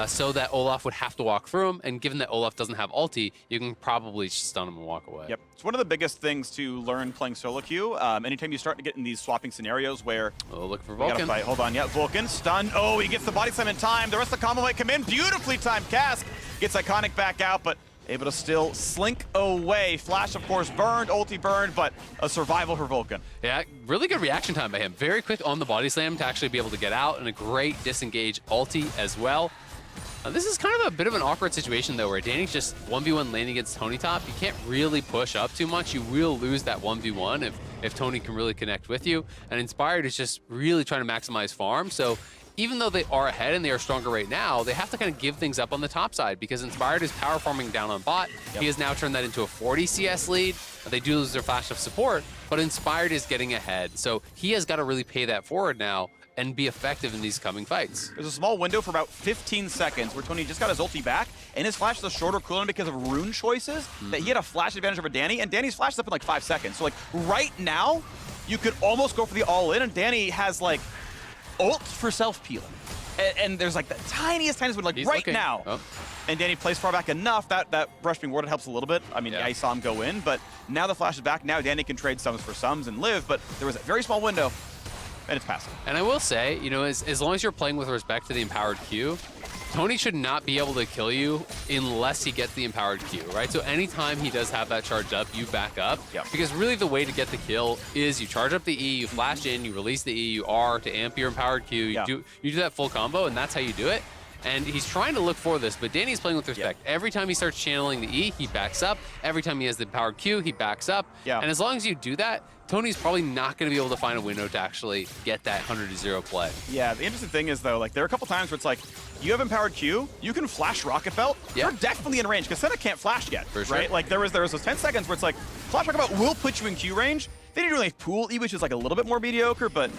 So that Olaf would have to walk through him, and given that Olaf doesn't have ulti, you can probably just stun him and walk away. Yep, it's one of the biggest things to learn playing solo queue. Anytime you start to get in these swapping scenarios where... Oh, look for Vulcan. Fight. Hold on, yeah, Vulcan, stun. Oh, he gets the body slam in time. The rest of the combo might come in. Beautifully timed Cask. Gets Iconic back out, but able to still slink away. Flash, of course, burned, ulti burned, but a survival for Vulcan. Yeah, really good reaction time by him. Very quick on the body slam to actually be able to get out, and a great disengage ulti as well. This is kind of a bit of an awkward situation, though, where Danny's just 1v1 laning against Tony top. You can't really push up too much. You will lose that 1v1 if Tony can really connect with you. And Inspired is just really trying to maximize farm. So even though they are ahead and they are stronger right now, they have to kind of give things up on the top side because Inspired is power farming down on bot. He has now turned that into a 40 CS lead. They do lose their flash of support, but Inspired is getting ahead. So he has got to really pay that forward now and be effective in these coming fights. There's a small window for about 15 seconds where Tony just got his ulti back, and his flash is a shorter cooldown because of rune choices, that he had a flash advantage over Danny, and Danny's flash is up in like 5 seconds. So like right now, you could almost go for the all-in, and Danny has like ult for self-peeling. And there's like the tiniest window, like He's right looking. now. Oh. And Danny plays far back enough that rush being warded helps a little bit. I mean, I saw him go in, but now the flash is back. Now Danny can trade sums for sums and live, but there was a very small window. And it's passive. And I will say, you know, as long as you're playing with respect to the empowered Q, Tony should not be able to kill you unless he gets the empowered Q, right? So anytime he does have that charged up, you back up. Because really the way to get the kill is you charge up the E, you flash in, you release the E, you R to amp your empowered Q, you do that full combo, and that's how you do it. And he's trying to look for this, but Danny's playing with respect. Every time he starts channeling the E, he backs up. Every time he has the empowered Q, he backs up. And as long as you do that, Tony's probably not going to be able to find a window to actually get that 100-0 play. Yeah, the interesting thing is, though, like there are a couple times where it's like, you have empowered Q, you can flash Rocket Belt, you're definitely in range, because Senna can't flash yet, right? Like there was those 10 seconds where it's like, flash Rocket Belt will put you in Q range. They didn't really pool E, which is like a little bit more mediocre, but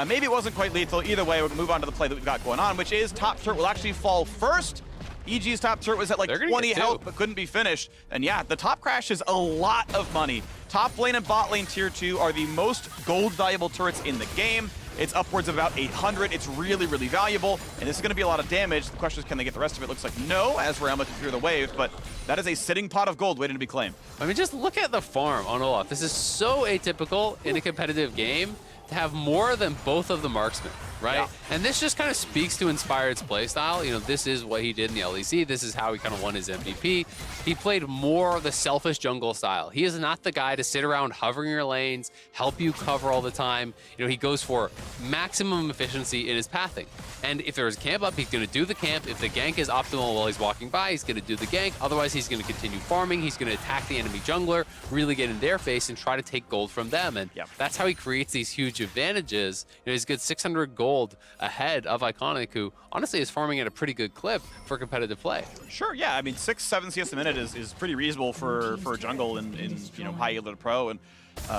maybe it wasn't quite lethal. Either way, we'll move on to the play that we've got going on, which is top turret will actually fall first. EG's top turret was at like 20 health, but couldn't be finished. And yeah, the top crash is a lot of money. Top lane and bot lane tier 2 are the most gold valuable turrets in the game. It's upwards of about 800. It's really, really valuable, and this is going to be a lot of damage. The question is, can they get the rest of it? Looks like no, as Ryoma can clear the wave, but that is a sitting pot of gold waiting to be claimed. I mean, just look at the farm on Olaf. This is so atypical in a competitive game to have more than both of the marksmen, right? And this just kind of speaks to Inspired's playstyle. You know, this is what he did in the LEC. This is how he kind of won his MVP. He played more the selfish jungle style. He is not the guy to sit around hovering your lanes, help you cover all the time. You know, he goes for maximum efficiency in his pathing. And if there's a camp up, he's going to do the camp. If the gank is optimal while he's walking by, he's going to do the gank. Otherwise, he's going to continue farming. He's going to attack the enemy jungler, really get in their face and try to take gold from them. And that's how he creates these huge advantages. You know, he's good 600 gold ahead of Iconic, who honestly is farming at a pretty good clip for competitive play. Sure, yeah. I mean, 6-7 CS a minute is pretty reasonable for a jungle in you know, high yielded pro, and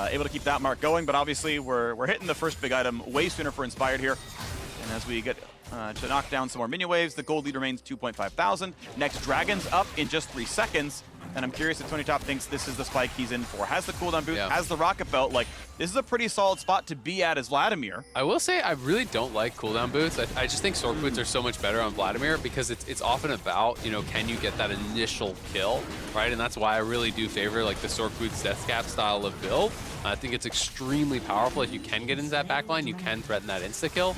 able to keep that mark going. But obviously, we're hitting the first big item way sooner for Inspired here. And as we get to knock down some more minion waves, the gold lead remains 2.5 thousand. Next Dragon's up in just 3 seconds. and I'm curious if Tony Top thinks this is the spike he's in for. Has the cooldown boost, Yeah. has the rocket belt. Like, this is a pretty solid spot to be at as Vladimir. I will say I really don't like cooldown boots. I just think sword boots are so much better on Vladimir because it's often about, you know, can you get that initial kill, right? And that's why I really do favor like the sword boots death cap style of build. I think it's extremely powerful. If you can get into that backline, you can threaten that insta-kill.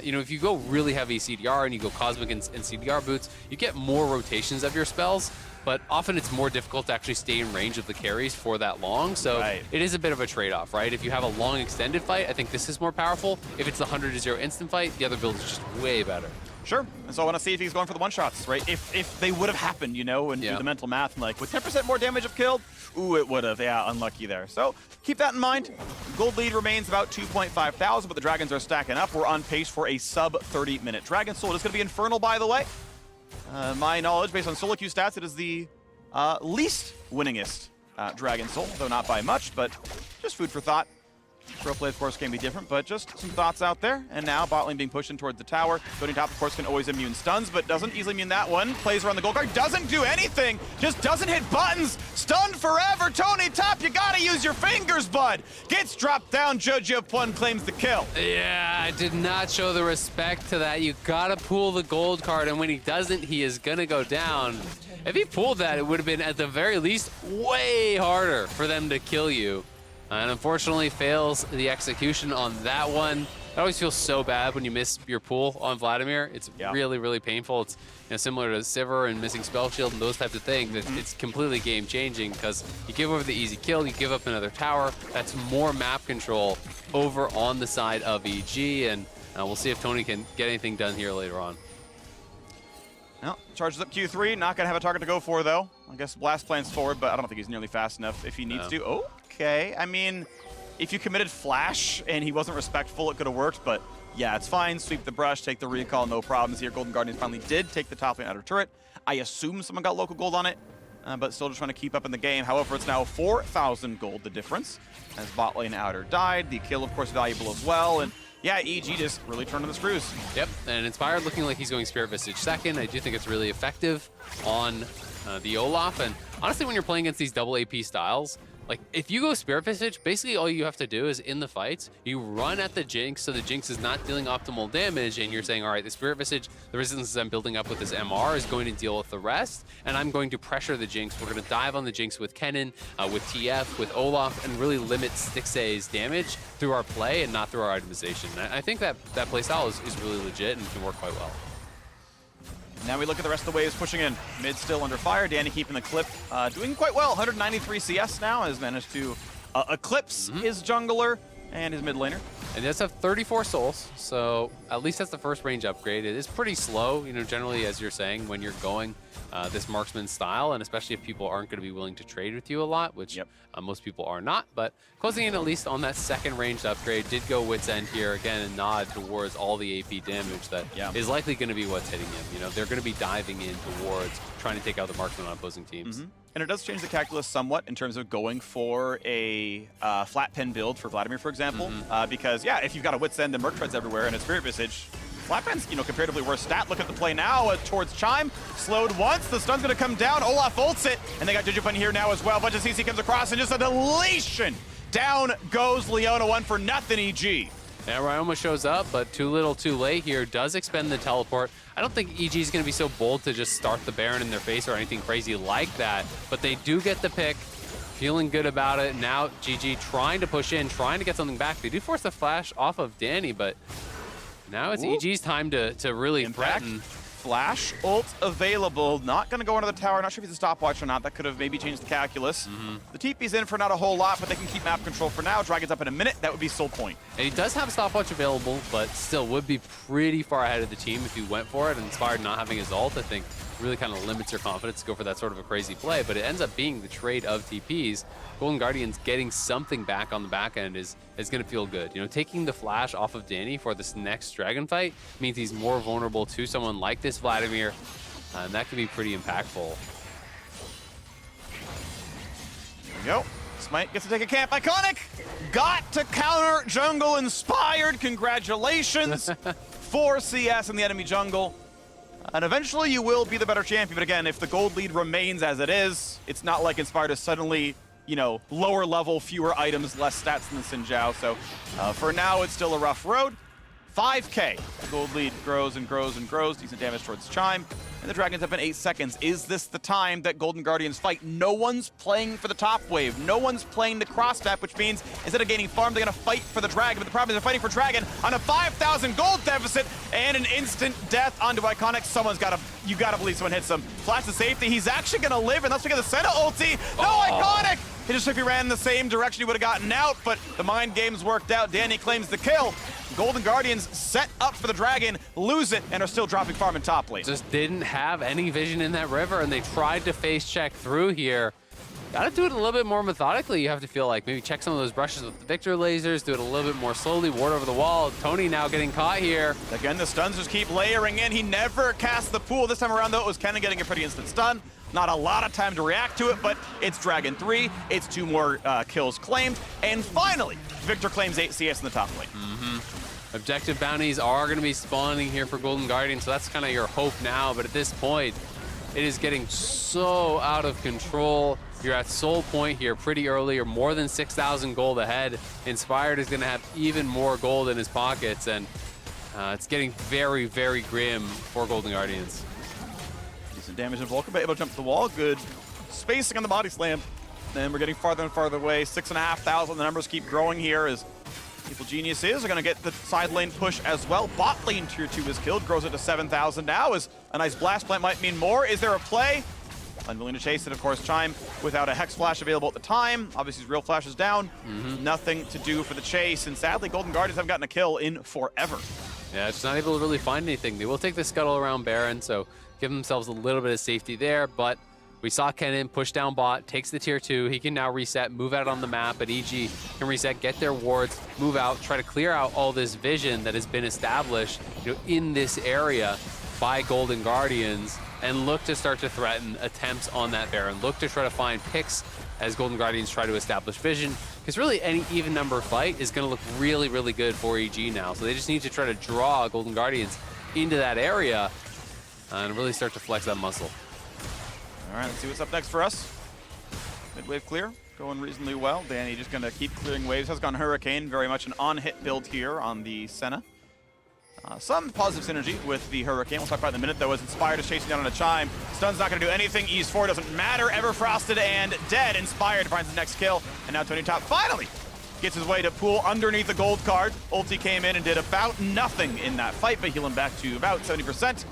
You know, if you go really heavy CDR and you go Cosmic and CDR boots, you get more rotations of your spells, but often it's more difficult to actually stay in range of the carries for that long. So it is a bit of a trade-off, right? If you have a long extended fight, I think this is more powerful. If it's the 100-0 instant fight, the other build is just way better. Sure. And so I want to see if he's going for the one-shots, right? If they would have happened, you know, and do the mental math, and like, with 10% more damage if killed, ooh, it would have. Yeah, unlucky there. So keep that in mind. Gold lead remains about 2.5 thousand, but the Dragons are stacking up. We're on pace for a sub-30-minute Dragon Soul. It's going to be Infernal, by the way. My knowledge, based on solo queue stats, it is the least winningest Dragon Soul, though not by much, but just food for thought. Pro play, of course, can be different, but just some thoughts out there. And now bot lane being pushed in towards the tower. Tony Top, of course, can always immune stuns, but doesn't easily immune that one. Plays around the gold card, doesn't do anything, just doesn't hit buttons. Stunned forever. Tony Top, you gotta use your fingers, bud. Gets dropped down. Jojo Plun claims the kill. Yeah, I did not show the respect to that. You gotta pull the gold card, and when he doesn't, he is gonna go down. If he pulled that, it would have been, at the very least, way harder for them to kill you. And unfortunately fails the execution on that one. It always feels so bad when you miss your pull on Vladimir. It's really, really painful. It's, you know, similar to Sivir and missing Spell Shield and those types of things. It's completely game-changing because you give over the easy kill, you give up another tower. That's more map control over on the side of EG, and we'll see if Tony can get anything done here later on. Well, charges up Q3. Not going to have a target to go for, though. I guess Blast plans forward, but I don't think he's nearly fast enough if he needs to. Okay. I mean, if you committed Flash and he wasn't respectful, it could have worked, but yeah, it's fine. Sweep the brush, take the recall, no problems here. Golden Guardians finally did take the top lane outer turret. I assume someone got local gold on it, but still just trying to keep up in the game. However, it's now 4,000 gold, the difference, as bot lane outer died. The kill, of course, valuable as well, and yeah, EG just really turning the screws. Yep, and Inspired looking like he's going Spirit Visage second. I do think it's really effective on the Olaf, and honestly, when you're playing against these double AP styles, like, if you go Spirit Visage, basically all you have to do is, in the fights, you run at the Jinx so the Jinx is not dealing optimal damage, and you're saying, all right, the Spirit Visage, the resistance I'm building up with this MR is going to deal with the rest, and I'm going to pressure the Jinx. We're going to dive on the Jinx with Kennen, with TF, with Olaf, and really limit Stixxay's damage through our play and not through our itemization. And I think that playstyle is really legit and can work quite well. Now we look at the rest of the waves pushing in. Mid still under fire. Danny keeping the clip. Doing quite well. 193 CS now. Has managed to eclipse his jungler and his mid laner. And he does have 34 souls, so at least that's the first range upgrade. It is pretty slow, you know, generally, as you're saying, when you're going this marksman style, and especially if people aren't going to be willing to trade with you a lot, which most people are not. But closing in at least on that second ranged upgrade, did go Wit's End here, again, and nod towards all the AP damage that is likely going to be what's hitting him. You know, they're going to be diving in towards trying to take out the marksman on opposing teams. And it does change the calculus somewhat in terms of going for a flat pen build for Vladimir, for example. Because, yeah, if you've got a Wit's End and Merc Treads everywhere and a Spirit Visage, flat pen's, you know, comparatively worse stat. Look at the play now towards Chime. Slowed once. The stun's going to come down. Olaf ults it. And they got Jojo here now as well. Bunch of CC comes across and just a deletion. Down goes Leona. 1-0 EG. Yeah, Ryoma shows up, but too little too late here. Does expend the teleport. I don't think EG is going to be so bold to just start the Baron in their face or anything crazy like that, but they do get the pick. Feeling good about it. Now GG trying to push in, trying to get something back. They do force the flash off of Danny, but now it's EG's time to really threaten. Flash ult available. Not going to go into the tower. Not sure if he's a stopwatch or not. That could have maybe changed the calculus. The TP's in for not a whole lot, but they can keep map control for now. Dragon's up in a minute. That would be soul point. And he does have a stopwatch available, but still would be pretty far ahead of the team if he went for it. And Inspired not having his ult, I think, really kind of limits your confidence to go for that sort of a crazy play. But it ends up being the trade of TPs. Golden Guardians getting something back on the back end is going to feel good. You know, taking the flash off of Danny for this next dragon fight means he's more vulnerable to someone like this Vladimir, and that could be pretty impactful. There we go. Smite gets to take a camp. Iconic! Got to counter jungle Inspired. Congratulations. 4 CS in the enemy jungle. And eventually you will be the better champion. But again, if the gold lead remains as it is, it's not like Inspired is suddenly, you know, lower level, fewer items, less stats than the Xin Zhao. So for now, it's still a rough road. 5K. The gold lead grows and grows and grows. Decent damage towards Chime. And the Dragons have been 8 seconds. Is this the time that Golden Guardians fight? No one's playing for the top wave. No one's playing the cross map, which means instead of gaining farm, they're going to fight for the Dragon. But the problem is they're fighting for Dragon on a 5,000 gold deficit and an instant death onto Iconic. Someone's got to, you got to believe someone hits him. Flash to safety. He's actually going to live, and that's because of the Senna ulti. No, Iconic! He just, if he ran in the same direction, he would have gotten out, but the mind games worked out. Danny claims the kill. Golden Guardians set up for the Dragon, lose it, and are still dropping farm in top lane. Just didn't have any vision in that river, and they tried to face check through here. Gotta do it a little bit more methodically, you have to feel like. Maybe check some of those brushes with the Victor lasers, do it a little bit more slowly, ward over the wall. Tony now getting caught here. Again, the stuns just keep layering in. He never cast the pool. This time around, though, it was Kennen getting a pretty instant stun. Not a lot of time to react to it, but it's Dragon 3. It's 2 more kills claimed. And finally, Victor claims 8 CS in the top lane. Objective bounties are going to be spawning here for Golden Guardian, so that's kind of your hope now. But at this point, it is getting so out of control. You're at soul point here pretty early. You're more than 6,000 gold ahead. Inspired is going to have even more gold in his pockets, and it's getting very, very grim for Golden Guardians. Decent damage in Vulcan, but able to jump the wall. Good spacing on the body slam. Then we're getting farther and farther away. 6,500. The numbers keep growing here as Evil Geniuses are going to get the side lane push as well. Bot lane tier 2 is killed, grows it to 7,000 now as a nice blast plant might mean more. Is there a play? Unwilling to chase it, of course. Chime without a Hex Flash available at the time. Obviously, his real flash is down. Nothing to do for the chase, and sadly, Golden Guardians haven't gotten a kill in forever. Yeah, just not able to really find anything. They will take the scuttle around Baron, so give themselves a little bit of safety there, but we saw Kennen push down bot, takes the tier 2. He can now reset, move out on the map, but EG can reset, get their wards, move out, try to clear out all this vision that has been established, you know, in this area by Golden Guardians, and look to start to threaten attempts on that Baron. Look to try to find picks as Golden Guardians try to establish vision, because really any even number fight is going to look really, really good for EG now. So they just need to try to draw Golden Guardians into that area and really start to flex that muscle. All right, let's see what's up next for us. Mid-wave clear, going reasonably well. Danny just going to keep clearing waves. Has gone Hurricane, very much an on-hit build here on the Senna. Some positive synergy with the Hurricane. We'll talk about it in a minute, though, as Inspired is chasing down on a Chime. Stun's not going to do anything. Ease 4 doesn't matter. Everfrosted and dead. Inspired finds his next kill. And now Tony Top finally gets his way to pool underneath the gold card. Ulti came in and did about nothing in that fight, but heal him back to about 70%.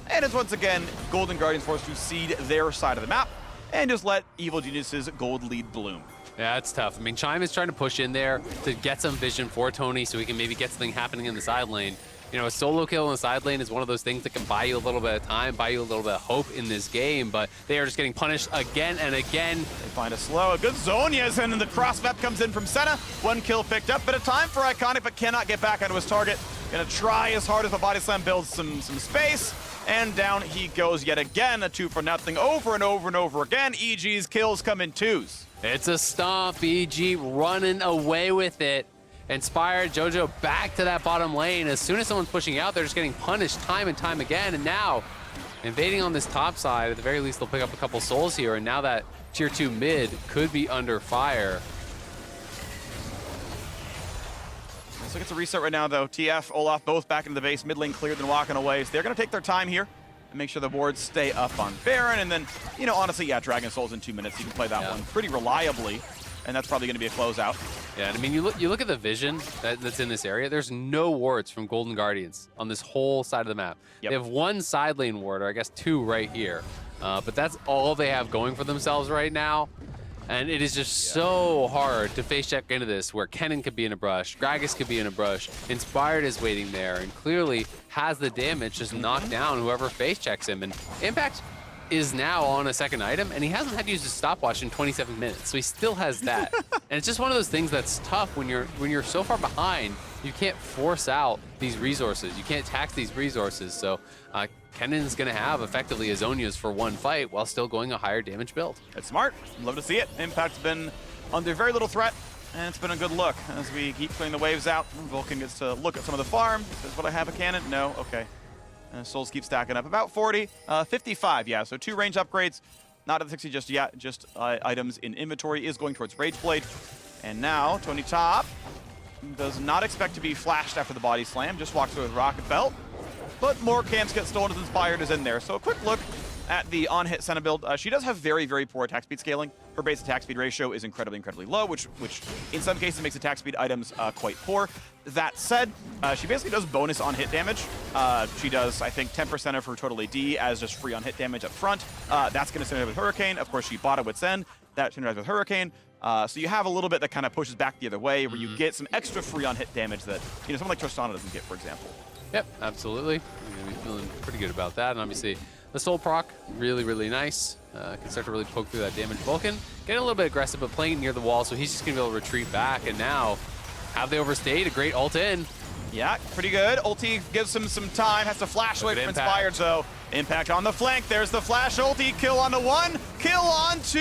And it's once again Golden Guardians forced to cede their side of the map and just let Evil Genius's gold lead bloom. Yeah, it's tough. I mean, Chime is trying to push in there to get some vision for Tony so he can maybe get something happening in the side lane. You know, a solo kill in the side lane is one of those things that can buy you a little bit of time, buy you a little bit of hope in this game, but they are just getting punished again and again. They find a slow, a good Zonia's, and the cross map comes in from Senna. 1 kill picked up, but a time for Iconic, but cannot get back onto his target. Gonna try as hard as the body slam builds some space, and down he goes yet again. A 2 for nothing over and over and over again. EG's kills come in 2s. It's a stomp. EG running away with it. Inspired, Jojo back to that bottom lane. As soon as someone's pushing out, they're just getting punished time and time again. And now, invading on this top side, at the very least, they'll pick up a couple souls here. And now that tier 2 mid could be under fire. Let's look at the reset right now, though. TF, Olaf, both back into the base. Mid lane cleared and walking away. So they're going to take their time here and make sure the wards stay up on Baron. And then, you know, honestly, yeah, Dragon Souls in 2 minutes. You can play that one pretty reliably. And that's probably going to be a closeout. Yeah, and I mean, you look at the vision that's in this area. There's no wards from Golden Guardians on this whole side of the map. They have 1 side lane ward, or I guess 2 right here. But that's all they have going for themselves right now. And it is just so hard to face check into this, where Kennen could be in a brush, Gragas could be in a brush, Inspired is waiting there, and clearly has the damage, just knock down whoever face checks him. And Impact is now on a second item, and he hasn't had to use his stopwatch in 27 minutes, so he still has that. And it's just one of those things that's tough when you're so far behind. You can't force out these resources. You can't tax these resources. So Kennen's going to have effectively Azonias for 1 fight while still going a higher damage build. It's smart. Love to see it. Impact's been under very little threat, and it's been a good look as we keep clearing the waves out. Vulcan gets to look at some of the farm. Says, "Would I have a cannon?" No. Okay. Souls keep stacking up. About 40, 55, yeah. So 2 range upgrades. Not at the 60 just yet. Just items in inventory is going towards Rage Blade. And now Tony Top does not expect to be flashed after the body slam. Just walks through with Rocket Belt. But more camps get stolen as Inspired is in there. So a quick look at the on-hit Senna build. She does have very, very poor attack speed scaling. Her base attack speed ratio is incredibly, incredibly low, which in some cases makes attack speed items quite poor. That said, she basically does bonus on-hit damage. She does, I think, 10% of her total AD as just free on-hit damage up front. That's going to synergize with Hurricane. Of course, she bought it with Zen. That synergizes with Hurricane. So you have a little bit that kind of pushes back the other way, where you get some extra free on-hit damage that someone like Tristana doesn't get, for example. Yep, absolutely. I'm going to be feeling pretty good about that. And obviously, the Soul proc, really, really nice. Can start to really poke through that damage. Vulcan, getting a little bit aggressive, but playing near the wall, so he's just going to be able to retreat back. And now, have they overstayed? A great ult in. Yeah, pretty good. Ulti gives him some time. Has to flash away from Inspired, so impact on the flank. There's the flash ulti. Kill on the 1. Kill on 2.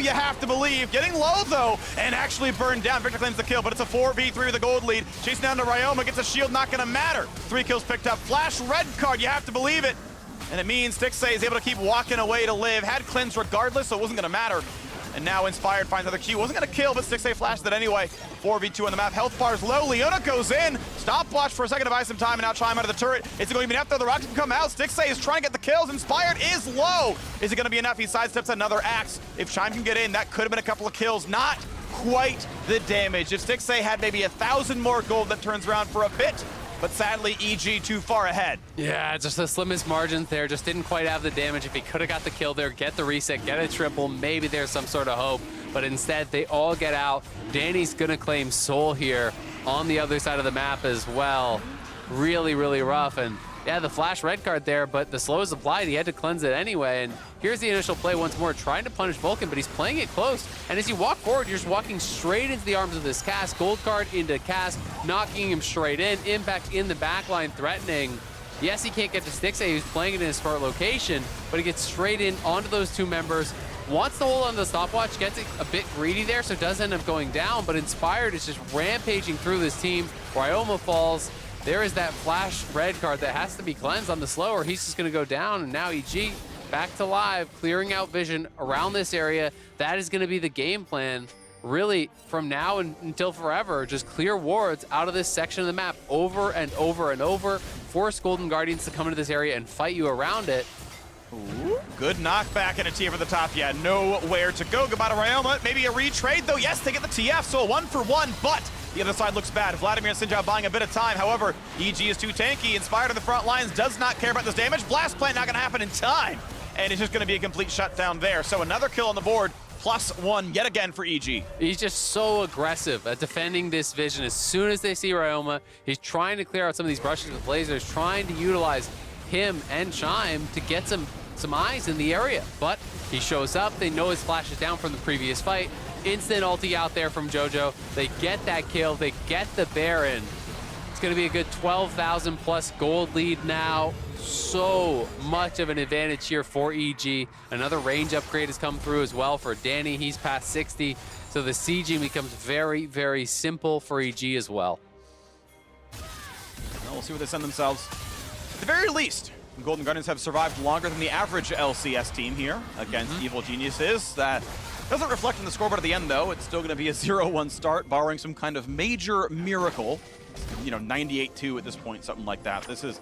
You have to believe. Getting low, though, and actually burned down. Victor claims the kill, but it's a 4v3 with a gold lead. Chasing down to Ryoma. Gets a shield. Not going to matter. 3 kills picked up. Flash red card. You have to believe it. And it means Stixxay is able to keep walking away to live. Had cleanse regardless, so it wasn't going to matter. And now Inspired finds another Q. Wasn't going to kill, but Stixxay flashed it anyway. 4v2 on the map. Health bar's low. Leona goes in. Stopwatch for a second to buy some time, and now Chime out of the turret. Is it going to be enough, though? The Rocks can come out. Stixxay is trying to get the kills. Inspired is low. Is it going to be enough? He sidesteps another axe. If Chime can get in, that could have been a couple of kills. Not quite the damage. If Stixxay had maybe 1,000 more gold, that turns around for a bit. But sadly, EG too far ahead. Yeah, just the slimmest margins there. Just didn't quite have the damage. If he could have got the kill there, get the reset, get a triple, maybe there's some sort of hope. But instead, they all get out. Danny's going to claim Soul here on the other side of the map as well. Really, really rough. And yeah, the flash red card there, but the slow is applied. He had to cleanse it anyway. And here's the initial play once more, trying to punish Vulcan, but he's playing it close. And as you walk forward, you're just walking straight into the arms of this Cass. Gold card into Cass, knocking him straight in. Impact in the backline, threatening. Yes, he can't get to Stixxay, who's playing it in his smart location, but he gets straight in onto those 2 members. Wants to hold on to the stopwatch, gets a bit greedy there, so does end up going down, but Inspired is just rampaging through this team. Ryoma falls. There is that flash red card that has to be cleansed on the slow, or he's just going to go down. And now EG back to live, clearing out vision around this area. That is going to be the game plan, really, from now until forever. Just clear wards out of this section of the map over and over and over. Force Golden Guardians to come into this area and fight you around it. Ooh, good knockback and a TF at the top. Yeah, nowhere to go. Goodbye to Ryoma. Maybe a retrade, though. Yes, they get the TF, so a 1-for-1, but the other side looks bad. Vladimir and Sinjao buying a bit of time. However, EG is too tanky. Inspired on the front lines, does not care about this damage. Blast plant not going to happen in time. And it's just going to be a complete shutdown there. So another kill on the board, +1 yet again for EG. He's just so aggressive at defending this vision. As soon as they see Ryoma, he's trying to clear out some of these brushes with lasers, trying to utilize him and Chime to get some eyes in the area. But he shows up. They know his flash is down from the previous fight. Instant ulti out there from Jojo. They get that kill. They get the Baron. It's going to be a good 12,000 plus gold lead now. So much of an advantage here for EG. Another range upgrade has come through as well for Danny. He's past 60. So the sieging becomes very, very simple for EG as well. We'll see where they send themselves. At the very least, the Golden Guardians have survived longer than the average LCS team here against Evil Geniuses. That doesn't reflect on the scoreboard at the end, though. It's still going to be a 0-1 start, barring some kind of major miracle. 98-2 at this point, something like that. This is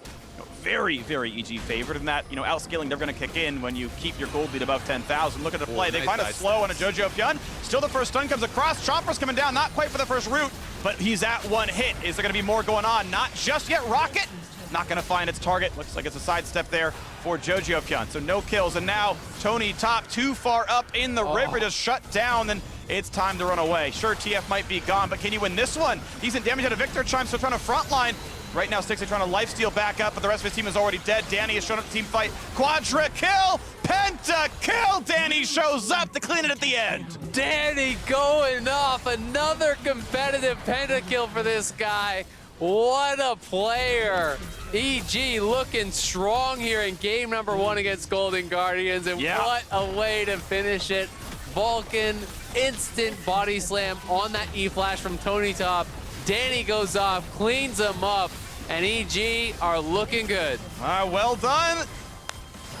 very, very EG favored, and that, outscaling, they're going to kick in when you keep your gold lead above 10,000. Look at the play. They find a slow on a Jojo Pyun. Still the first stun comes across. Chomper's coming down, not quite for the first root, but he's at 1 hit. Is there going to be more going on? Not just yet. Rocket not going to find its target. Looks like it's a sidestep there for Jojo Pyun. So no kills, and now Tony Top too far up in the river, just shut down, and it's time to run away. Sure, TF might be gone, but can you win this one? Decent damage out of Victor. Chime still trying to frontline. Right now, Stixxay trying to lifesteal back up, but the rest of his team is already dead. Danny has shown up to team fight. Quadra kill! Penta kill! Danny shows up to clean it at the end. Danny going off. Another competitive pentakill for this guy. What a player. EG looking strong here in game number 1 against Golden Guardians, and what a way to finish it. Vulcan, instant body slam on that E-flash from Tony Top. Danny goes off, cleans him up, and EG are looking good. Well done.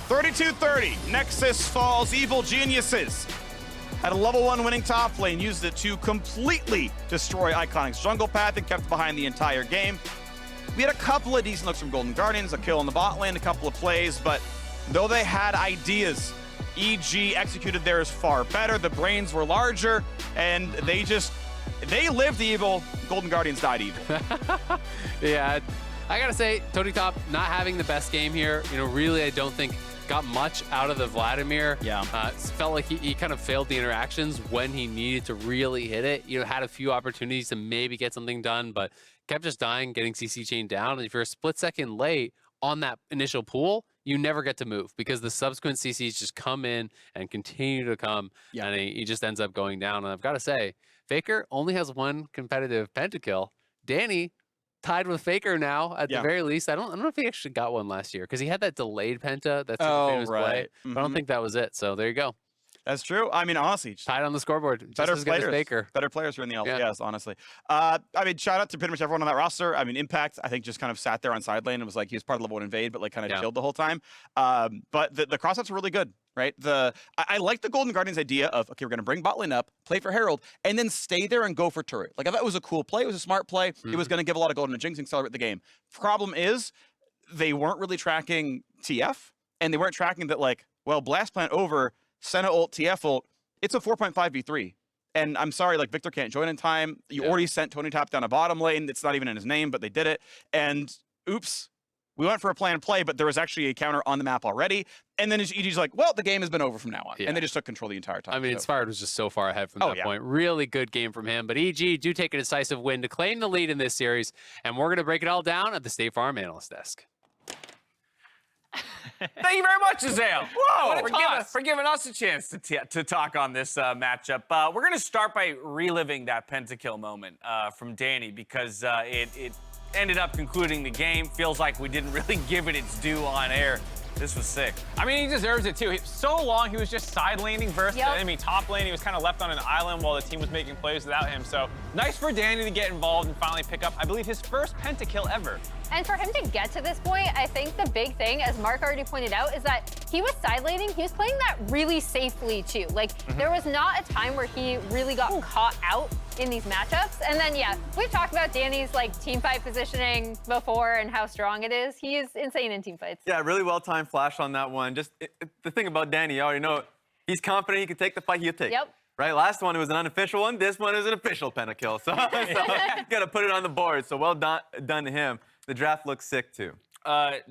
32-30. Nexus falls. Evil Geniuses had a level 1 winning top lane, used it to completely destroy Iconic's jungle path and kept behind the entire game. We had a couple of decent looks from Golden Guardians, a kill in the bot lane, a couple of plays, but though they had ideas, EG executed theirs far better. The brains were larger, and they lived evil. Golden Guardians died evil. Yeah, I gotta say, Tony Top not having the best game here. You know, really, I don't think got much out of the Vladimir. Yeah. Felt like he kind of failed the interactions when he needed to really hit it. You know, had a few opportunities to maybe get something done, but kept just dying, getting CC chain down. And if you're a split second late on that initial pool, you never get to move because the subsequent CCs just come in and continue to come. Yeah. And he just ends up going down. And I've got to say, Faker only has one competitive pentakill. Danny tied with Faker now at the very least. I don't know if he actually got one last year because he had that delayed penta. That's a famous play. But I don't think that was it. So there you go. That's true. I mean, honestly, tied on the scoreboard. Better just as good as players. Faker. Better players are in the LCS, honestly. I mean, shout out to pretty much everyone on that roster. I mean, Impact, I think, just kind of sat there on side lane and was like, he was part of level 1 invade, but like kind of chilled the whole time. But the crossouts are really good, right? I like the Golden Guardians idea of, okay, we're going to bring bot lane up, play for Herald, and then stay there and go for turret. Like, I thought it was a cool play. It was a smart play. It was going to give a lot of gold and Jinx and accelerate the game. Problem is, they weren't really tracking TF, and they weren't tracking that, like, well, Blast Plant over, Senna ult, TF ult, it's a 4.5v3. And I'm sorry, like, Victor can't join in time. You already sent Tony Top down a bottom lane. It's not even in his name, but they did it. And oops, we went for a planned play, but there was actually a counter on the map already. And then EG's like, well, the game has been over from now on. And they just took control the entire time. I mean, Inspired was just so far ahead from that point. Really good game from him. But EG do take a decisive win to claim the lead in this series. And we're going to break it all down at the State Farm Analyst Desk. Thank you very much, Azale. Whoa, for giving us a chance to talk on this matchup. We're going to start by reliving that pentakill moment from Danny because it ended up concluding the game. Feels like we didn't really give it its due on air. This was sick. I mean, he deserves it too. So long, he was just side laning versus the enemy top lane. He was kind of left on an island while the team was making plays without him. So nice for Danny to get involved and finally pick up, I believe, his first pentakill ever. And for him to get to this point, I think the big thing, as Mark already pointed out, is that he was side laning. He was playing that really safely too. Like, there was not a time where he really got caught out in these matchups. And then, we've talked about Danny's like team fight positioning before and how strong it is. He is insane in team fights. Yeah, really well-timed flash on that one. Just the thing about Danny, you already know, he's confident he can take the fight, he'll take. Yep. Right, last one was an unofficial one. This one is an official pentakill. So gotta put it on the board. So well done to him. The draft looks sick too.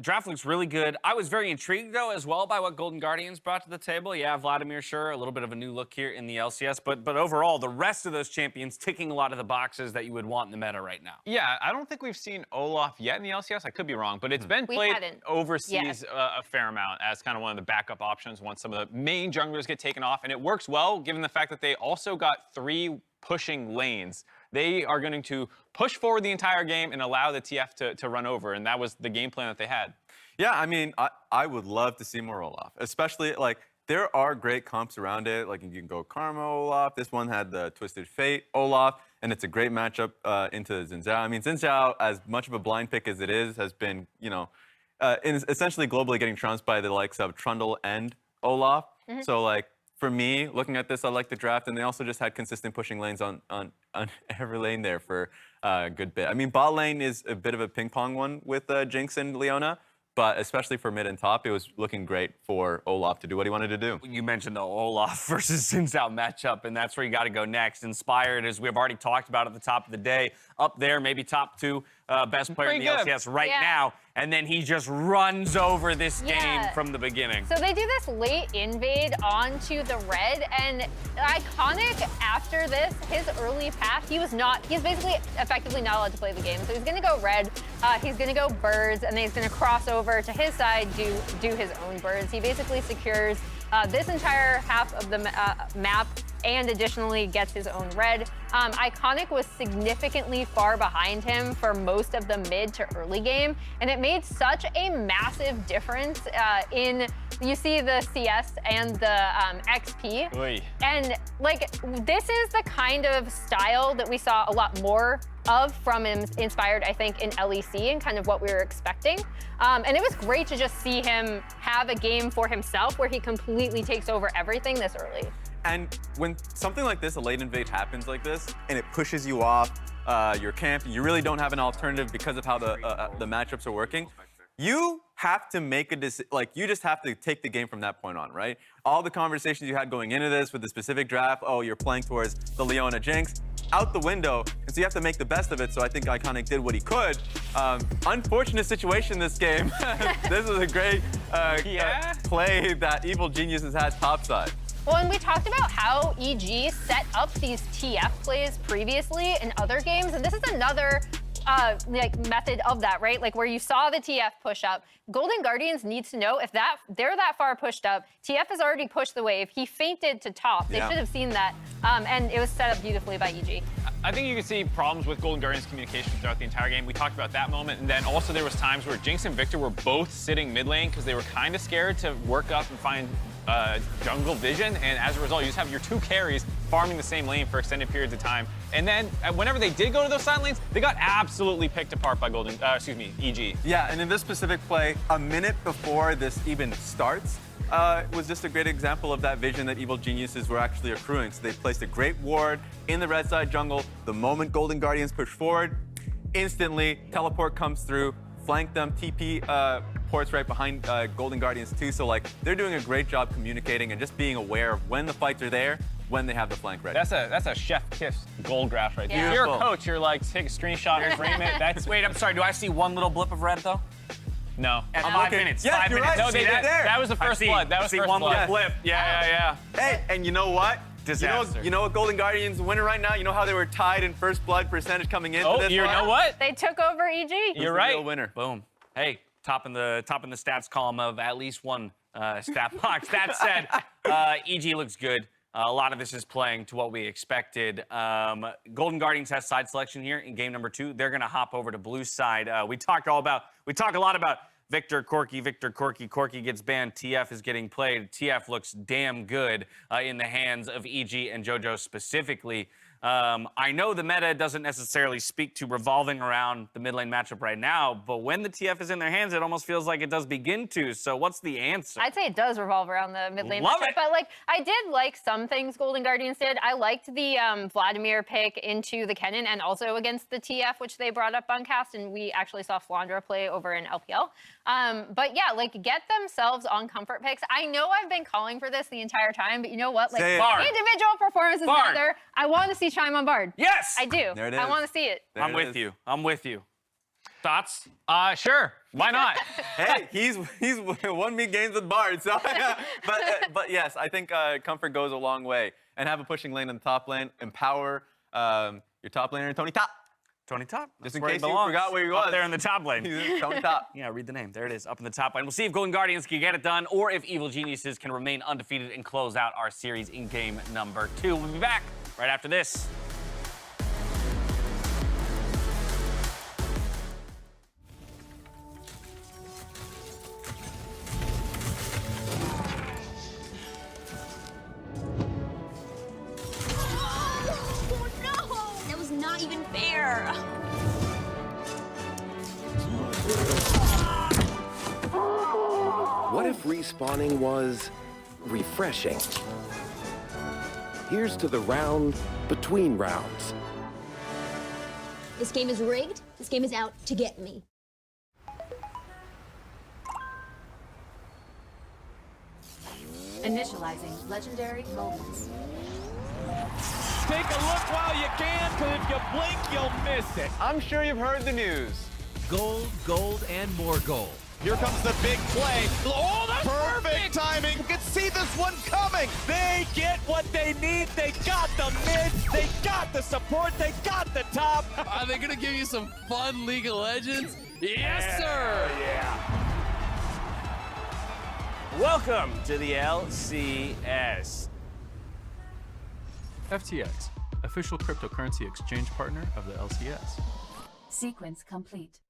Draft looks really good. I was very intrigued, though, as well by what Golden Guardians brought to the table. Yeah, Vladimir, sure, a little bit of a new look here in the LCS, but overall, the rest of those champions ticking a lot of the boxes that you would want in the meta right now. Yeah, I don't think we've seen Olaf yet in the LCS. I could be wrong, but it's been played overseas a fair amount as kind of one of the backup options once some of the main junglers get taken off, and it works well given the fact that they also got 3 pushing lanes. They are going to push forward the entire game and allow the TF to run over, and that was the game plan that they had. Yeah, I mean, I would love to see more Olaf, especially, like, there are great comps around it. Like, you can go Karma Olaf. This one had the Twisted Fate Olaf, and it's a great matchup into Xin Zhao. I mean, Xin Zhao, as much of a blind pick as it is, has been, you know, essentially globally getting trounced by the likes of Trundle and Olaf. So, like, for me, looking at this, I like the draft, and they also just had consistent pushing lanes on every lane there for a good bit. I mean, bot lane is a bit of a ping-pong one with Jinx and Leona, but especially for mid and top, it was looking great for Olaf to do what he wanted to do. You mentioned the Olaf versus Xin Zhao matchup, and that's where you got to go next. Inspired, as we've already talked about at the top of the day, up there, maybe top 2 best player in the LCS right now. And then he just runs over this game from the beginning. So they do this late invade onto the red, and Iconic after this, his early path, he's basically effectively not allowed to play the game. So he's gonna go red, he's gonna go birds, and then he's gonna cross over to his side, do his own birds. He basically secures this entire half of the map and additionally gets his own red. Iconic was significantly far behind him for most of the mid to early game, and it made such a massive difference in, you see the CS and the XP. Oy. And like, this is the kind of style that we saw a lot more of from him, inspired, I think, in LEC and kind of what we were expecting. And it was great to just see him have a game for himself where he completely takes over everything this early. And when something like this, a late invade happens like this, and it pushes you off your camp, you really don't have an alternative because of how the matchups are working. You have to make a decision, like you just have to take the game from that point on, right? All the conversations you had going into this with the specific draft, oh, you're playing towards the Leona Jinx, out the window, and so you have to make the best of it. So I think Iconic did what he could. Unfortunate situation this game. This is a great play that Evil Geniuses has topside. Well, and we talked about how EG set up these TF plays previously in other games, and this is another like method of that, right? Like where you saw the TF push up. Golden Guardians needs to know if they're that far pushed up, TF has already pushed the wave. He feinted to top. They should have seen that, and it was set up beautifully by EG. I think you can see problems with Golden Guardians' communication throughout the entire game. We talked about that moment, and then also there was times where Jinx and Victor were both sitting mid lane because they were kind of scared to work up and find jungle vision, and as a result, you just have your two carries farming the same lane for extended periods of time. And then whenever they did go to those side lanes, they got absolutely picked apart by EG. Yeah, and in this specific play, a minute before this even starts, was just a great example of that vision that Evil Geniuses were actually accruing. So they placed a great ward in the red side jungle. The moment Golden Guardians push forward, instantly teleport comes through, flank them, TP ports right behind Golden Guardians too. So like they're doing a great job communicating and just being aware of when the fights are there, when they have the flank ready. That's a chef kiss gold graph right there. Yeah. If you're a coach, you're like, take a screenshot and frame it. That's Wait, I'm sorry. Do I see one little blip of red though? no. At 5 minutes. Yeah, 5 you're minutes. right. No, they See did. that there. That was the first blood. That was see first one blood. little blip. Yeah. Hey, and you know what? Disaster. You know what Golden Guardians winning right now? You know how they were tied in first blood percentage coming into Oh, this you one? know what? They took over EG. Who's You're the right. real winner. Boom. Hey, top in the stats column of at least one stat box. That said, EG looks good. A lot of this is playing to what we expected. Golden Guardians has side selection here in game number 2. They're gonna hop over to blue side. We talk a lot about Victor, Corki. Corki gets banned. TF is getting played. TF looks damn good in the hands of EG and Jojo specifically. I know the meta doesn't necessarily speak to revolving around the mid lane matchup right now, but when the TF is in their hands, it almost feels like it does begin to. So what's the answer? I'd say it does revolve around the mid lane Love matchup, it. but like I did like some things Golden Guardians did. I liked the Vladimir pick into the Kennen and also against the TF, which they brought up on cast, and we actually saw Flandra play over in LPL. But yeah, like get themselves on comfort picks. I know I've been calling for this the entire time, but you know what? Like Say it. Bard. individual performances Bard. matter. I want to see Chime on Bard. Yes! I do. There it I is. want to see it. There I'm it with is. you. I'm with you. Thoughts? Sure. Why not? Hey, he's won me games with Bard, so but yes, I think comfort goes a long way. And have a pushing lane in the top lane, empower your top laner, Tony Top. Tony Top. Just That's in where he case you belongs. forgot where he was. Up there in the top lane. He's Tony Top. Yeah, read the name. There it is, up in the top lane. We'll see if Golden Guardians can get it done or if Evil Geniuses can remain undefeated and close out our series in game number 2. We'll be back right after this. Oh no! That was not even fair. What if respawning was refreshing? Here's to the round between rounds. This game is rigged. This game is out to get me. Initializing legendary moments. Take a look while you can, because if you blink, you'll miss it. I'm sure you've heard the news. Gold, gold, and more gold. Here comes the big play. Oh, that's perfect timing. You can see this one coming. They get what they need. They got the mid. They got the support. They got the top. Are they gonna give you some fun League of Legends? Yes, sir. Welcome to the LCS. FTX, official cryptocurrency exchange partner of the LCS. Sequence complete.